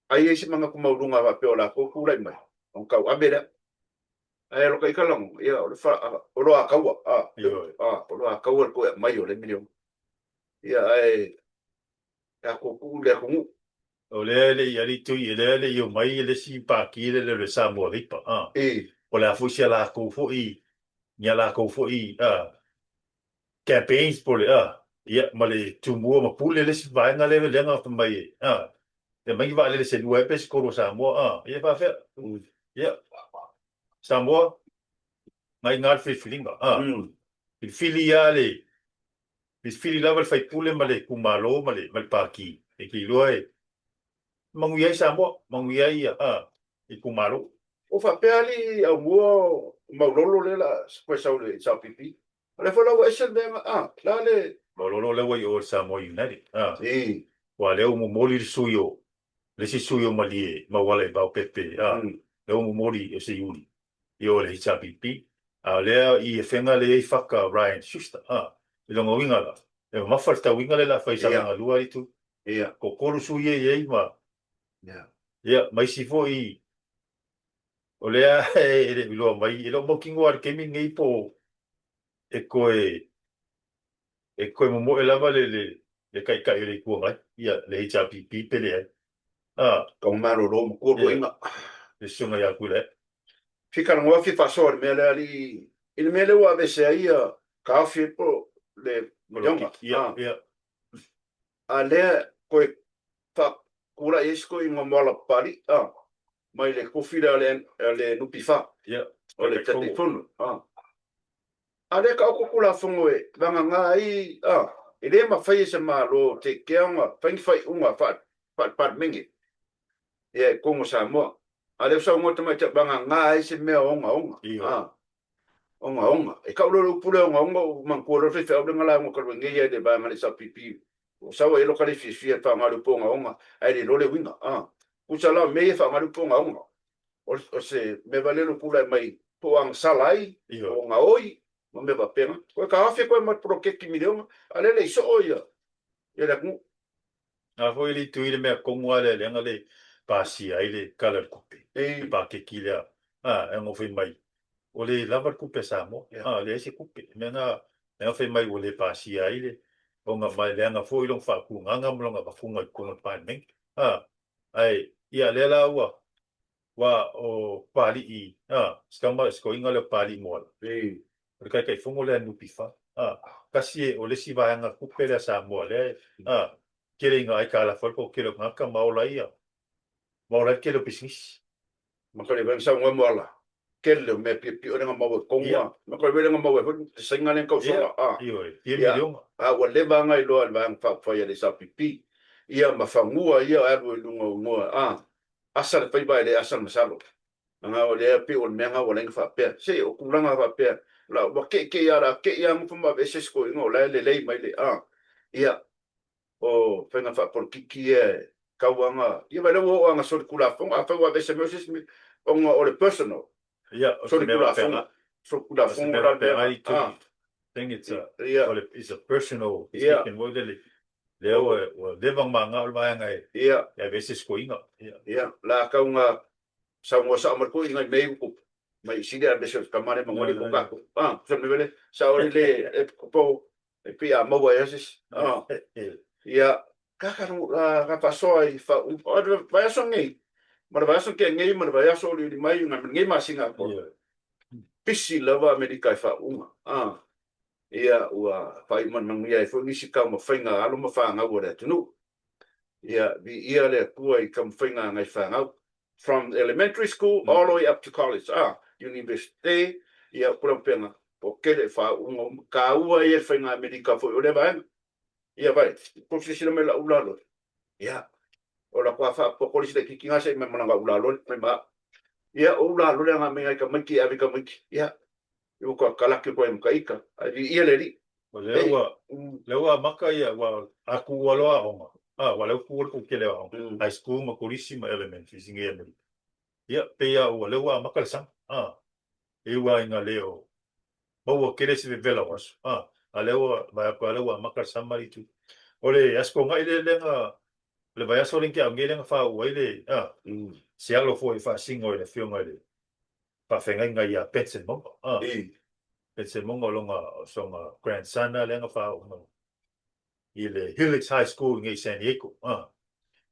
S1: ai ese manga ku maulunga va pe o la ko ku le mai on ka abera ai lo kai kalong ia o fa o lo akawa o lo akawa ko mai o le milio ia ai ya ko ku le ku
S2: O le yari tu le yo mai le si pa ki le Samoa ripa o le afu sia la ko fo I nya la ko fo I campaigns por ia ma le tumu ma pule le si vai nga le nga fa mai e mai va le se due pes ko Samoa ia fa fe ia Samoa ngai ngal fi filinga il filia le il fili lava fai pule ma le kumalo ma le pa ki e ki loe manguia Samoa manguia ia I kumalo
S1: O fa peali au mua maulolo le la kwa sau le sa pipi. Ale fa la wa esen de la le
S2: Malolo le wai o Samoa United.
S1: e
S2: Wa leo mo moli suyo. Le si suyo malie ma wale ba pepe. Leo mo moli e se yuli. Yo le hita pipi. Lea I e whenga le e whaka Ryan Schuster. I longa winga la. E mawharta winga le la whai sanga lua I tu. Ko kolu suye e ma. Mai si fo I. O lea e le loa mai. E lo mo kingo ar kemi ngei po. E koe mo e lava le kai le kuanga ia le hita pipi pele
S1: ka maro ro mo ko inga.
S2: Le sunga ya kule.
S1: Fika ngwa fi fa so me le ali il me le wa be se ia ka fi po le yonga.
S2: Ia.
S1: Ale ko fa kura esko I ngomola pali mai le kofi le nupi fa.
S2: Ia.
S1: O le tati fono. Ale ka ko kula fongo e vanga ngai e le ma fai se malo te keanga fai unga fa mingi e kongo Samoa ale sa ngota mai te vanga ngai se me onga onga e ka lo pule onga man ko lo fe fe o ngala ngo ko ngi ye de ba ngale sa pipi o sa wa e lo ka le fi fa ngalo ponga onga ai le lo le winga kusala me fa ngalo ponga onga o se me vale lo pula mai po ang salai onga oi mo me va pena ko ka afi ko ma pro ke ki milion ale le so oia e la ku
S2: foi li tu ile me kongo ale le ngale pasi ai le kala kupe e pa ke kila e ngo foi mai o le lava kupe Samoa le se kupe me na foi mai o le pasi ai le onga mai le nga foi long fa ku nga mlonga ba funga ko pa men ai ia le la wa o pali I skama sko inga le pali mo o kai fungo le nupi fa kasi o le si vaanga kupe le Samoa le kere inga ai kala folko kero ngaka maola ia maola kero business
S1: ma ko le ben sa ngo mo la kelle me pi o nga mo ko nga ma ko le nga mo ko singa le ko so
S2: milion
S1: wa le ba ngai lo al bang fa fa ya le sa pipi ia ma fa ngua ia alu lungo asa le pai le asa masalo nga o le pi o menga o le fa pe se o kulanga fa pe la wa ke ya ra ke ya mo fa be se sko ngo le mai le ia o fenga fa por kiki e kauanga ia vai lo anga so kula fonga fa wa be se mo se onga o le personal
S2: ia
S1: so kula fonga so kula fonga la
S2: I think it's a personal speaking word le o le bang manga o vanga
S1: ia
S2: ya veces coinga
S1: ia la kaunga sa mo sa mar ko inga me ko mai sidia be se kamare mangori ko ka so me vele sa ori le po e pia mo wa eses ia kakaro ka paso ai fa vai so ngai mar vai so ke ngai mar vai so li mai ngai ma singa ko pisi lava america fa ia ua fai man ia fo ni sika mo fainga alo mo fa nga wo tunu ia ia le tua I kam fainga ngai fa nga from elementary school all the way up to college university ia pula po kele fa ka ua ia fainga america fo o le vai ia vai po se sila me la Aulalo ia o la kwa fa po kolisi de kikinga se me manga Aulalo me ba ia Aulalo le nga me ka maki ave ka maki ia yo ko kala ke ko em kaika ia le ri
S2: lewa maka ia wa aku waloa onga wa leu ku ke lewa high school ma kulisi ma elementary singe me ia pe ia wa lewa maka sang e wa inga leo mo kere se vela was a lewa va pa lewa maka samari tu ole asko ngai le lenga le vai aso linki a ngele nga fa wa ile se alo foi fa singo le fio ngai pa fenga ngai ia petsen mo It's mongo longa songa grandson lenga fa ile Hillix High School ngai San Diego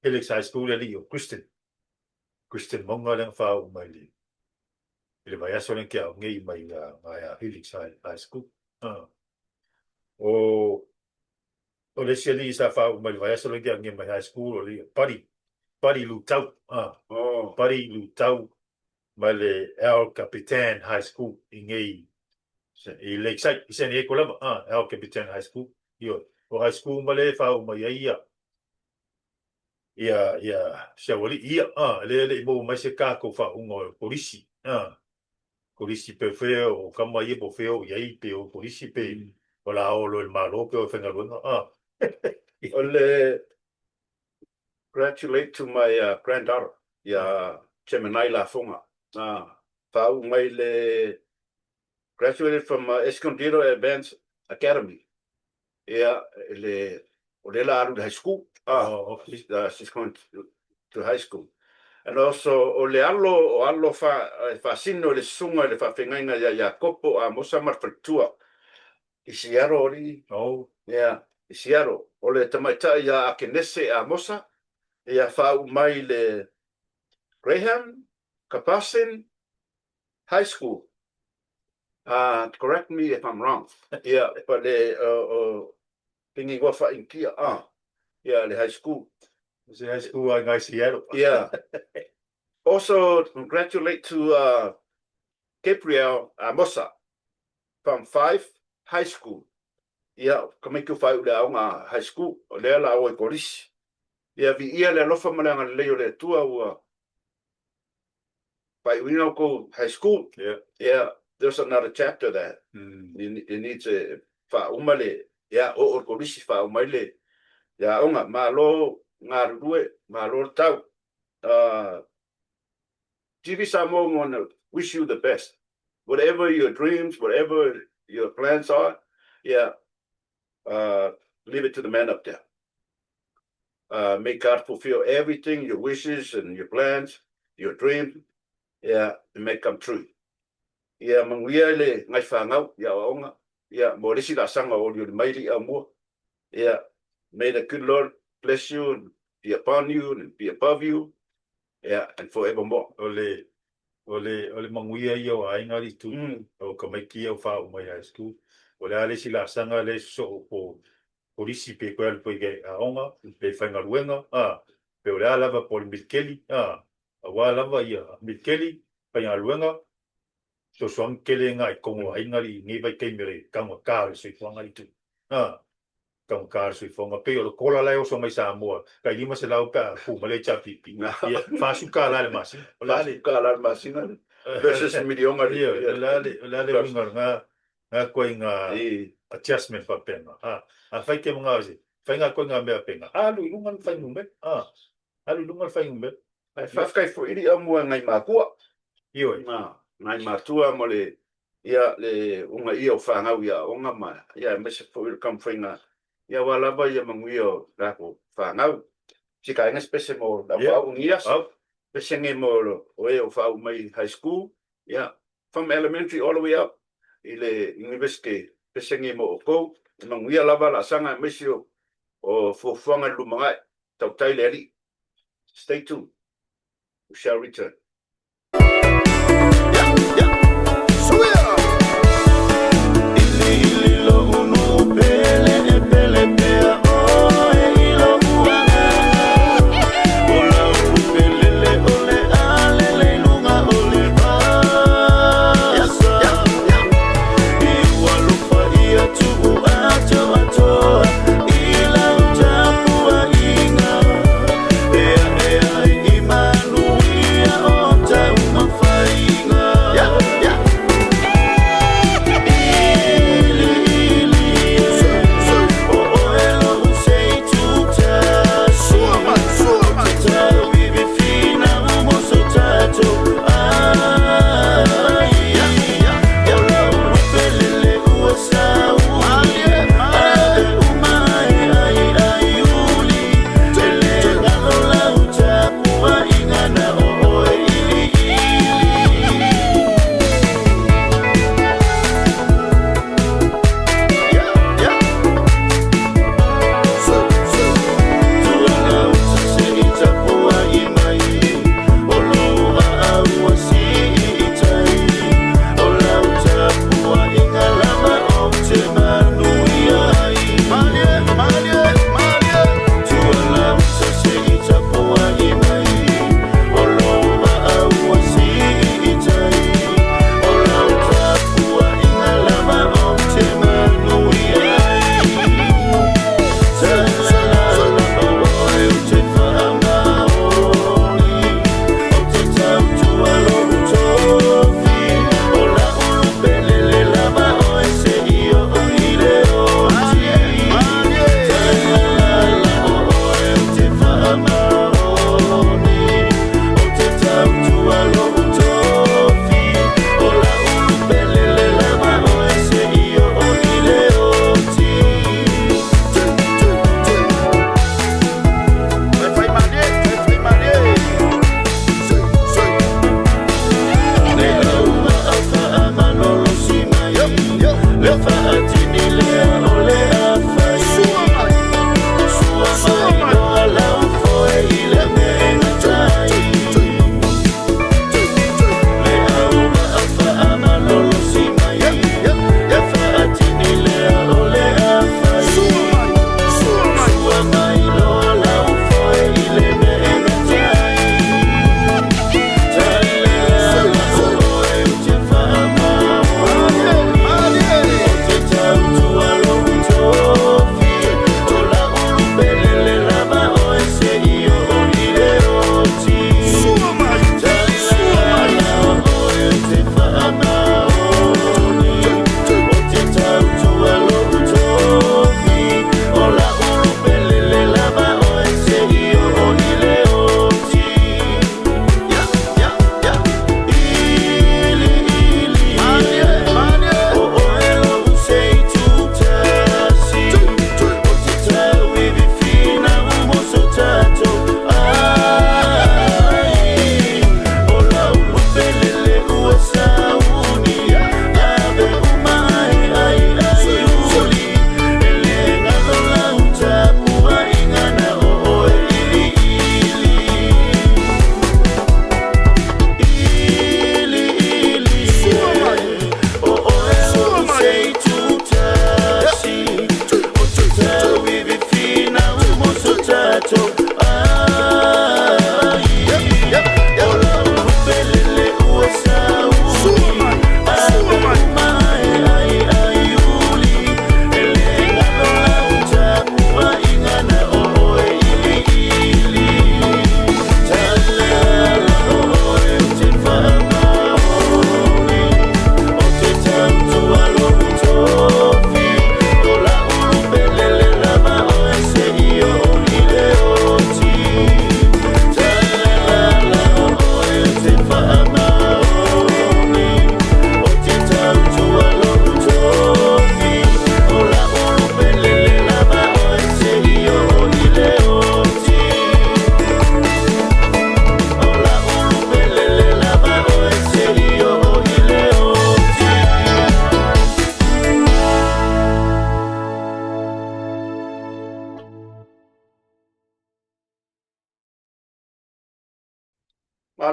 S2: Helix High School ali o Christian monga lang whao mai li. Ile mai aso lang kia o ngei mai a Helix High School. O le sia li sa whao mai vai aso lang kia ngei mai high school o li pari lu tau. Pari lu tau mai le El Capitan High School i ngei i Lakeside, i seni e kolama, El Capitan High School. O high school ma le whao mai ia Siaosi le mo mai se ka ko fa ungo polisi polisi pe fe o kama ye po fe o ye pe o polisi pe o la o lo malo pe o fenga lo
S1: Ole gratulate to my granddaughter Gemini la fonga fa mai le graduated from Escondido Advanced Academy le ole la high school she's going to high school. And also o le alo fa sino le sunga le fa fengaina ya kopo a mosa marfatua i Ieru ori i Ieru o le tamaita ya akenese a mosa ia fa mai le Graham Capasin High School. Correct me if I'm wrong. But le pingi wa fa inkia le high school.
S2: The high school I guys Ieru.
S1: Also, congratulate to Gabriel Mosa from 5 High School. Kamaiku whai ule aonga high school, o lea la o e korisi. Vi ia le lofa malanga leo le tua ua. Pai uina ko high school. There's another chapter that it needs a wha umale. O korisi wha umale. Onga, malo ngā rue, malo tau. TV Samoan want to wish you the best. Whatever your dreams, whatever your plans are, leave it to the man up there. Make God fulfill everything, your wishes and your plans, your dreams, and make come true. Manguia le ngai whangau, onga, mo resi la sanga o you mairi a mua. May the good Lord bless you and be upon you and be above you. And forevermore.
S2: Ole manguia ia o ainga li tu o kamaiki au wha o mai high school. Ole ale si la sanga le so po polisi pe koe alpo i gai aonga, pe whainga ruenga, pe ole alava po milkeli, a wālava ia milkeli, whainga ruenga, so soang kele ngai kongo ainga li ngai vai kei mere kama kāre soi whanga li tu. Kama kāre soi whanga pe o lo kola lai o so mai Samoa, kai lima se lau ka pu male chapipi. Fasu ka lale masi.
S1: Fasu ka lale masi na. Versus milionga li.
S2: Lale winga ngā koe ngā adjustment pa penga. Whai ke mga ose, whai ngā koe ngā mea penga. Alu ilungan whai ngumbe. Alu ilungan whai ngumbe.
S1: Whafkai fo iri amua ngai mākua.
S2: Ioi.
S1: Ngai mātua mo le le unga o whangau onga mai. Mese fo iri kam whainga. Wālava manguio rako whangau. Tika inga spese mo la wau ngias. Pesenge mo o o whau mai high school. From elementary all the way up. Ile university pesenge mo o kou. Manguia lava la sanga mese o fuanga lumangai. Tau taileri. Stay tuned. We shall return.
S4: Imanu ya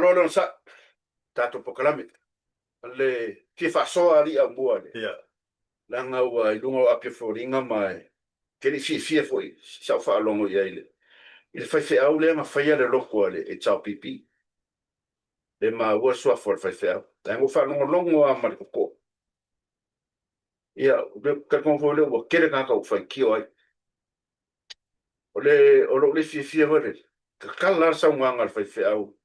S1: Malo sa tato pokalame. Le fiafasoa ali a mua le.
S2: Ia.
S1: Langa ua ilunga apia foringa mai. Keni fia foi. Sa fa longo ia ile. Ile fai au le nga fai le loko ale e tau pipi. Le ma ua soa for fai au. Tango fa longo a marikoko. Ia, ka konfo le ua kere nga ka fai kio ai. O lo le fia hore. Ka kala sa nganga fai au.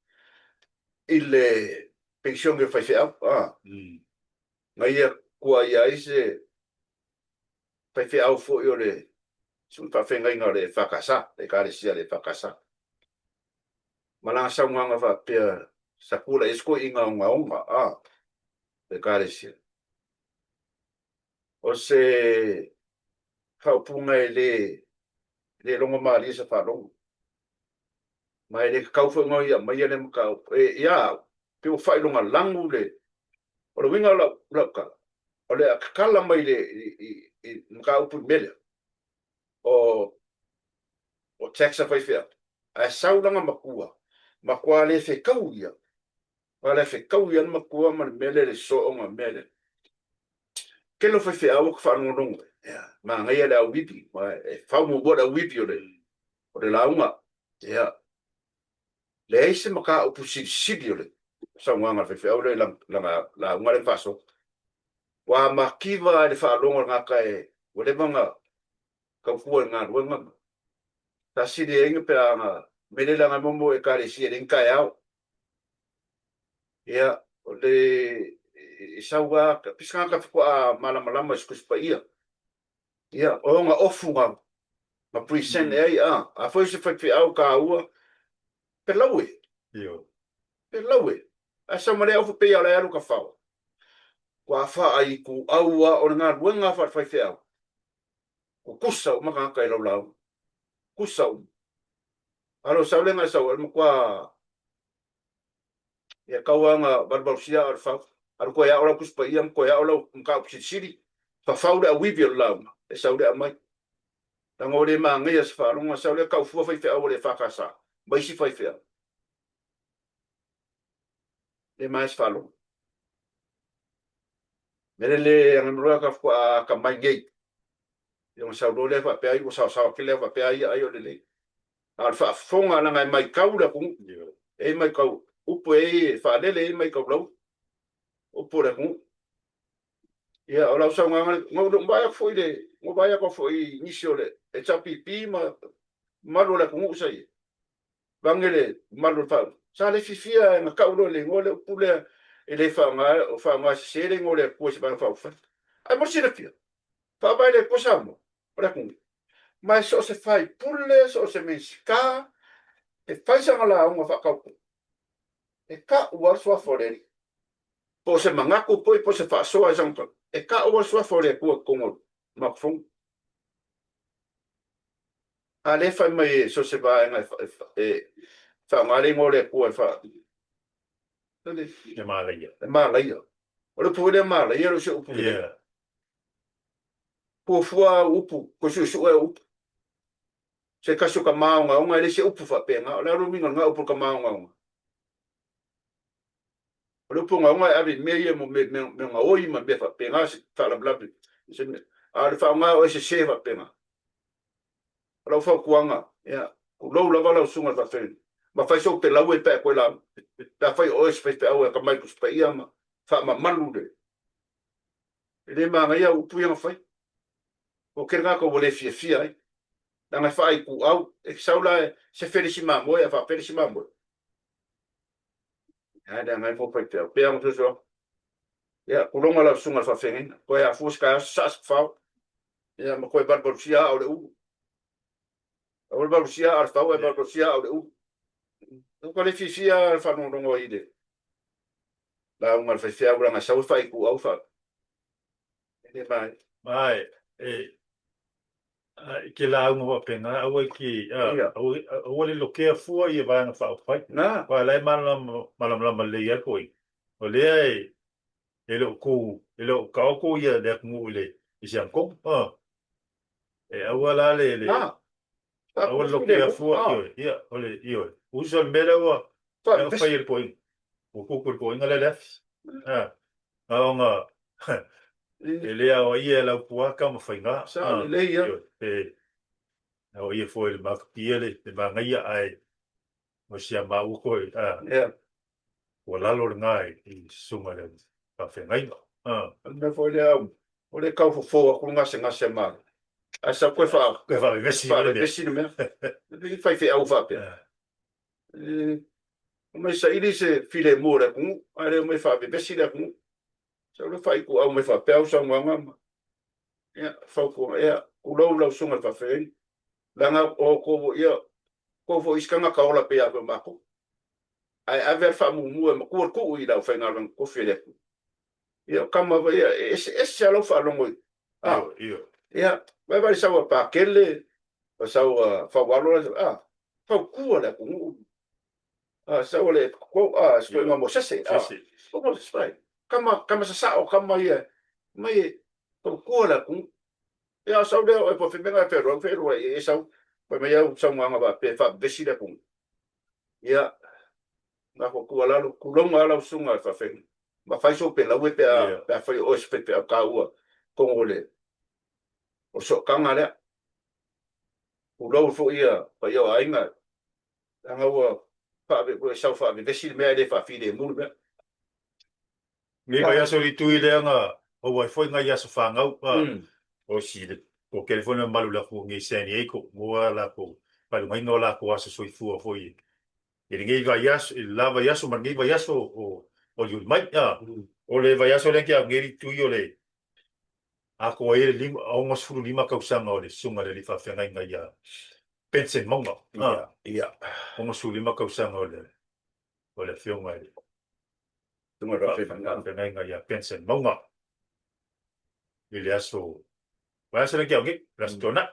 S1: Ile pension ke fai au. Ngai ia kua ia ise fai au fo yo le sun fa fenga inga le fakasa le kare sia le fakasa malanga sa nganga fa pe sakula esko inga nga le kare sia o se fa punga le longo mali sa fa longo mai le kau fo ngo ia mai le mkau ia pe o fai longa langu le o le winga la ka o le kala mai le mkau pu mele o taxa fai fea. A saulanga makua le fe kauia. Wa le fe kauia makua man mele le so nga mele. Kelo fai fea o kwa ngonongo. Ma ngai le au wipi. Ma fa mo boda wipi o le launga. Ya. Le eise maka o pusi o le. Sa nganga fai fea o le la ngale faso. Wa makiva le fa longo ngaka o le manga kaufua ngā ruanga. Ta siri inga pe anga mele langa momo e kare si e kai au. Ia, o le isaua pisanga ka fukua malama skuspa ia. Ia, o nga ofunga ma present e a foi se fai au ka ua pe laue.
S2: Io.
S1: Pe laue. A sa mare au pe ala alu ka fao. Kwa fa ai ku aua o nga ruanga fa fai au. Ku kusa o maka ka ilo lau. Kusa o. Alo saulenga sa o kwa ya kauanga barbarusia al fa al ko ya ora kuspa iam ko ya ora mka siri fa faule a wivio lau e saule a mai tangore ma ngai as fa longa saule ka fu fa fe ore fa kasa mai si fa fe le mais fa lo le ang ro ka mai ngai yo sa lo le fa pe ai sa ke le fa pe ai o le al fa fonga na ngai mai kaula ku e mai kau upo e fa le mai kau lo upo le ku ia o lau sa nganga ngo vai foi le ngo vai ko foi inisio le e chapi pi malo la ku sai bangele malo fa sa le fifia na kaulo le ngo le pule e le fa nga se le ngo le ko se ba fa ai mo se le fia fa vai le ko sa mo para ku mas so se fai pule so se meska e fai sa la unha fa ka e ka ua so fore po se mangaku po se fa so a zanka e ka ua so fore ku ko ma fun ale fa mai so se va e fa ngale ngole ku fa
S2: E malaia.
S1: malaia o le pu le malaia lo se upu
S2: Ia.
S1: po fua upu ko su e upu se ka su ka maunga unga le se upu fa penga o le ro minga nga upu ka maunga unga o le pu nga unga ave me ye mo me nga oi ma be fa penga se fa la blabi se a le fa nga o se fa penga o fa kuanga ya ku lo la vala sunga fa fe ma fa so pe la we pe ko la ta fa o se pe o ka mai ku spa ia ma fa ma malu le ma nga ia upu ia fa o ke nga ko le fia ai danga fai ku au e saula se felicima mo e fa felicima mo ya danga fo pe pe ang so ya ku longa la sunga fa fengen ko ya fusca sas fa ya mo ko barbosia au le o barbosia ar fa o barbosia au le ko le fia fa no ngo ide la unga fa fia ura nga sa fai ku au fa e mai
S2: Mai. Ke la unga wa penga awa ki awa le lokea fua i va na fa fai
S1: na
S2: pa lai malam le ia koi o le ai e lo ka ko ia le ngu le i siam ko e awa la le
S1: na
S2: awa lokea fua ia o le usa mele wa
S1: fa
S2: fai el koi o ko ko inga le nga ele a o ia la puaka mo fainga
S1: Sa le ia.
S2: o ia foi le makpiele te mangaia ai mo sia mau ko
S1: Ya.
S2: o lalo ngai I sunga le pa fengai
S1: Na foi le o le kau fo ko ngase ma. Asa ko fa
S2: vesi
S1: fa
S2: le
S1: vesi me. Le fai fe au fa pe. Mai sa ili se Filemu le ku, ale mai fa vesi le ku. Sa le fai ku au mai fa pe au sa ngama. Ya, fa ku ya, ku lo sunga fa fe. Langa o ko ia ko fo iskanga ka ola pe ave mako. Ai ave fa mu ku I la fa ngala ko fe le. Ia kama va ia es ya lo fa lo ngoi.
S2: io
S1: Ia, vai sa wa pa kele, sa wa fa walo fa ku le ku. Sa ole ko sto nga mo se ko mo spai. Kama sa o kama ia. Mai ko la ku. Ia sa le o po fe menga fe ro e sa. Pa mai au sa nga ba pe fa vesi le ku. Ia na ko Aulalo ku longa ala sunga fa fe. Ma fai so pe la we pe a fai o spe pe a ka ua ko ole. O so kanga le. Ku lo fo ia pa ia ainga. Anga ua fa be ko sa fa vesi me le fa fi de mu be.
S2: me vai aso I tui le nga o vai foi ngai aso fangau o si le ko telefone malu la ko ngi seni e ko moa la ko pa mai no la ko aso soi fu foi e ngai vai aso la vai aso ma ngai vai aso o yu mai o le vai aso le ki a ngai tui o le a ko e lima o ngos fu lima ka usanga o le sunga le fa fa ngai ya pensen monga
S1: Ia.
S2: o ngos fu lima ka usanga o le fionga e
S1: Tunga ra fe nga.
S2: fa ngai ya pensen monga ile aso vai aso le ki a ngai rastona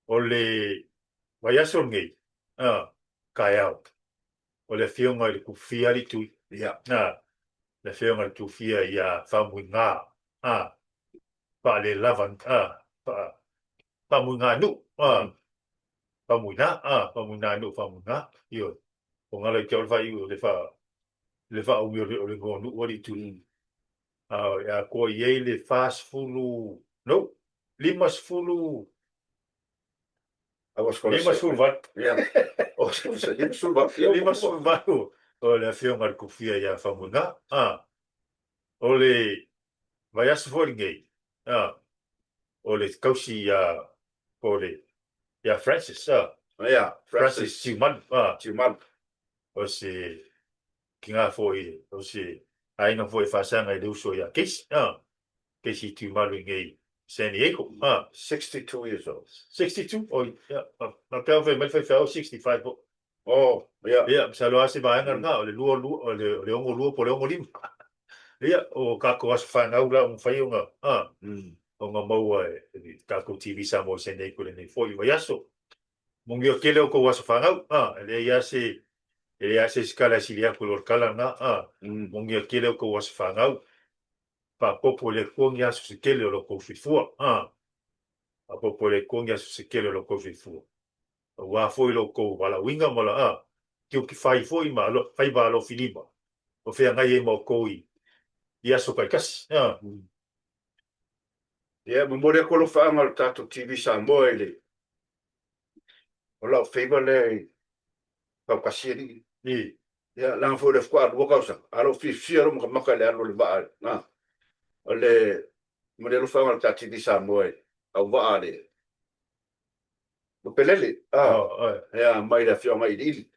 S2: o le vai aso ngai kai au o le fionga le kufia li tui
S1: Ia.
S2: le fionga le tufia ia famuinga pa le lavan famuinga nu famuinga nu famuinga io o ngala ke o fa io le fa o le ngonu o li tui ya ko ye le fast fulu no limas fulu
S1: Awas ko
S2: limas fulu va
S1: Ia. O se limas fulu va.
S2: limas fulu va o le fionga le kufia ia famuinga o le vai aso foi ngai o le kausi o le ia Francis
S1: Ia.
S2: Francis Timan
S1: Timan.
S2: o se kinga foi o se aina foi fasanga I uso ia kesi Timan ngai San Diego
S1: 62 years old.
S2: 62 o ia ma pe foi mal foi 65
S1: Oh, ia.
S2: ia sa lo ase ba nga o le luo o le ongo luo po le ongo lim ia o ka ko as fa nga ula un fai nga o nga maua ka ko TV Samoa San Diego le nei foi vai aso mongi o kele o ko was fa nga le ia se skala silia ko lor kala nga mongi o kele o ko was fa nga pa popo le kongi aso se kele o ko fifua a popo le kongi aso se kele o ko fifua wa foi lo ko wala winga mola ki ki fai foi ma lo Faivalu filima o fe nga ye mo ko ia so kai kas
S1: Ia, memori ko lo fa ngal tato TV Samoa ele. Ola favor le pa kasiri. Ia, lang fo le squad wo kausa. Alo fi ro mo maka le alo le ba. Na. Ole mo le lo fa ngal tato TV Samoa. Au va ale. LUPELELE. Ia, mai la fio mai ili.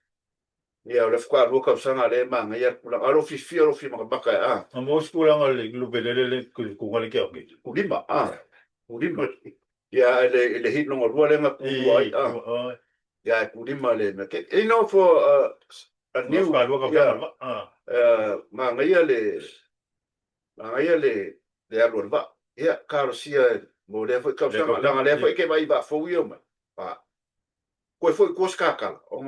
S1: Ia, le squad wo kausa ngale ma ngai alo fi ro fi maka
S2: mo skula ngal LUPELELE ku ngal ke ok
S1: Ulima, ulima. Ya, le hit no ngorua le nga kulu ai. Ya, ulima le. You know, for a new, ma ngai le alo ba. Ya, karo sia mo le foi kausa nga le foi ke vai ba fo yo ma. Ko foi ko skaka. O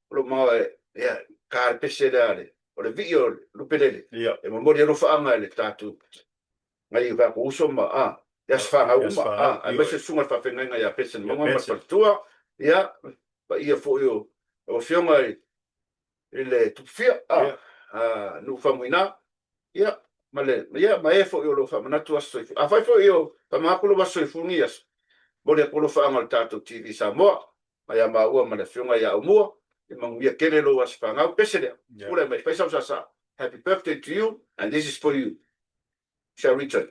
S1: lo ma ya, kar pese dale. O le video LUPELELE. E mo le no fa nga le tatu. Ngai va ko uso ma ya sfanga uma ai se sunga fa fenga nga ya pesen mo ma tua ya ba ia fo yo o fionga ile tu fia nu famuina ia male ia ma efo yo lo famanatu aso a fai fo yo pamakulo baso ifunias mole polo fa ngal tato TV Samoa ma ma ua male fiunga ya umua e manguia kele lo asfanga pesede ula mai pesa sa happy birthday to you and this is for you shall return.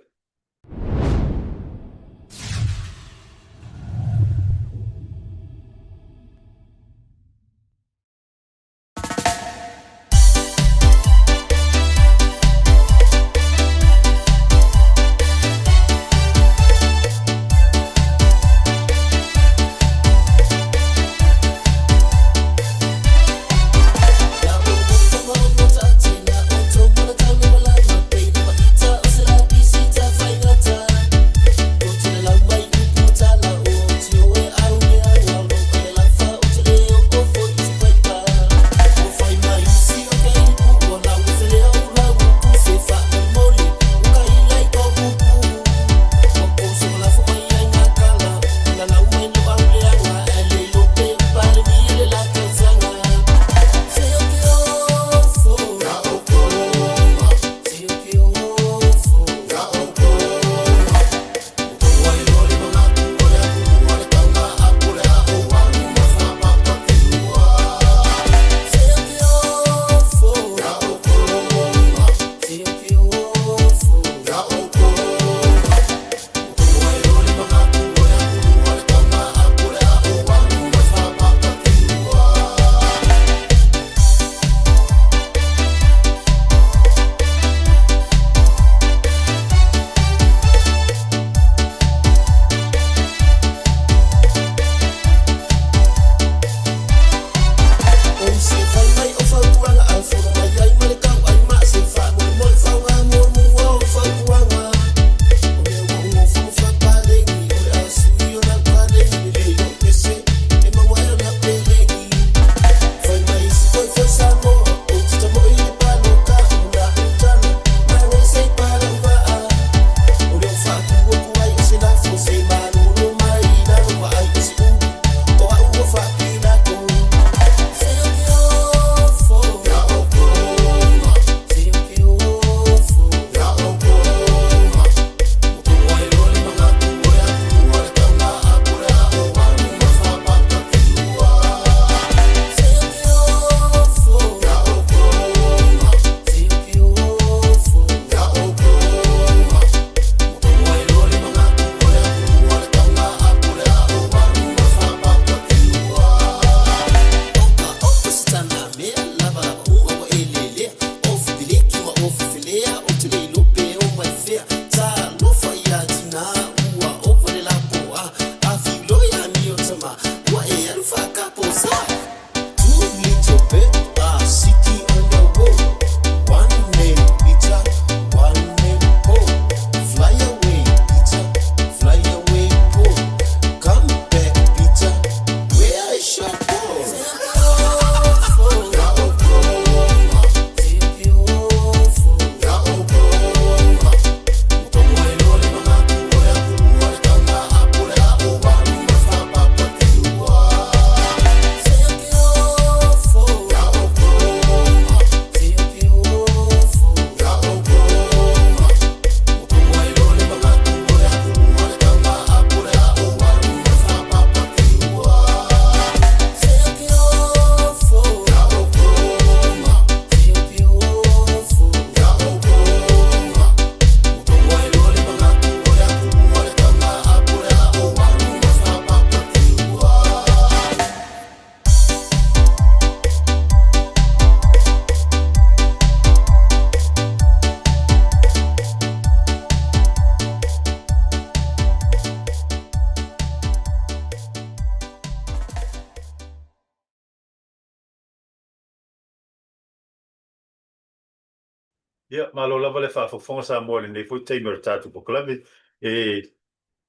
S2: Ia, malo lava le whaafofonga Samoan nei fwoi teimera tātu poklame.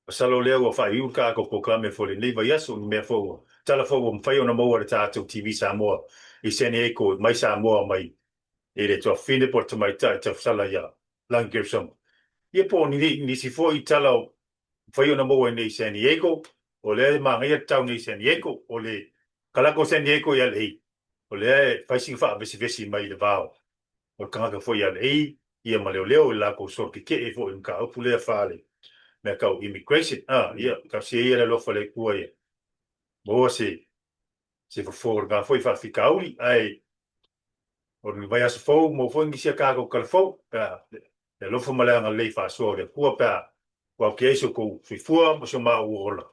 S2: Salo lea ua whaiu kako poklame fwole nei vai aso mea fwoi. Tala fwoi mwhai ona maua le tātu TV Samoa. I sene eko mai Samoa mai. E le toa fine por tamai tai ta wsala ia. Langersam. Ia po ni si fwoi tala whai ona maua nei sene eko. O le mangia tau nei sene eko. O le kalako sene eko ia lei. O le whaising wha vesi mai le vao. o kanga foi ya ei ia ma leo la ko so ke e fo in ka o le fale me ka immigration ia ka se ia lo fale ku ia mo se for ga foi fa fikauli ai o ni vai as fo mo fo ngi se ka ko ka fo le lo fo mala nga le fa so le ku pa wa ke so ko fi fu mo so ma o la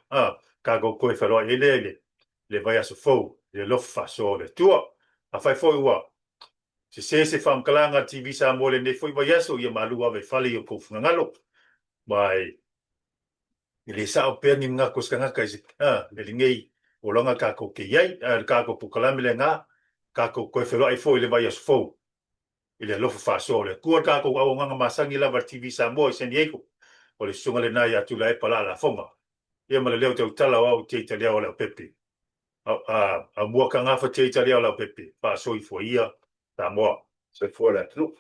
S2: ka ko e fa lo le vai as fo le lo fa so le tu a fai fo wa se fam kalanga TV Samoa le ne foi vai aso ia malu ave fale o ko ngalo mai le sa o pe ni nga ko skanga ka isi le ngei o longa ka ko ke yai ka ko pukalami le nga ka ko ko felo ai foi le vai as fo ile lo fa so le ku ka ko o nga masangi la TV Samoa se ni eko o le sunga le na ya tu la e pala la fonga ia ma le leo te tala o te italia o la pepe a mua ka nga fa te italia o la pepe fa so i foi ia Samoa
S1: Se fo la tlu.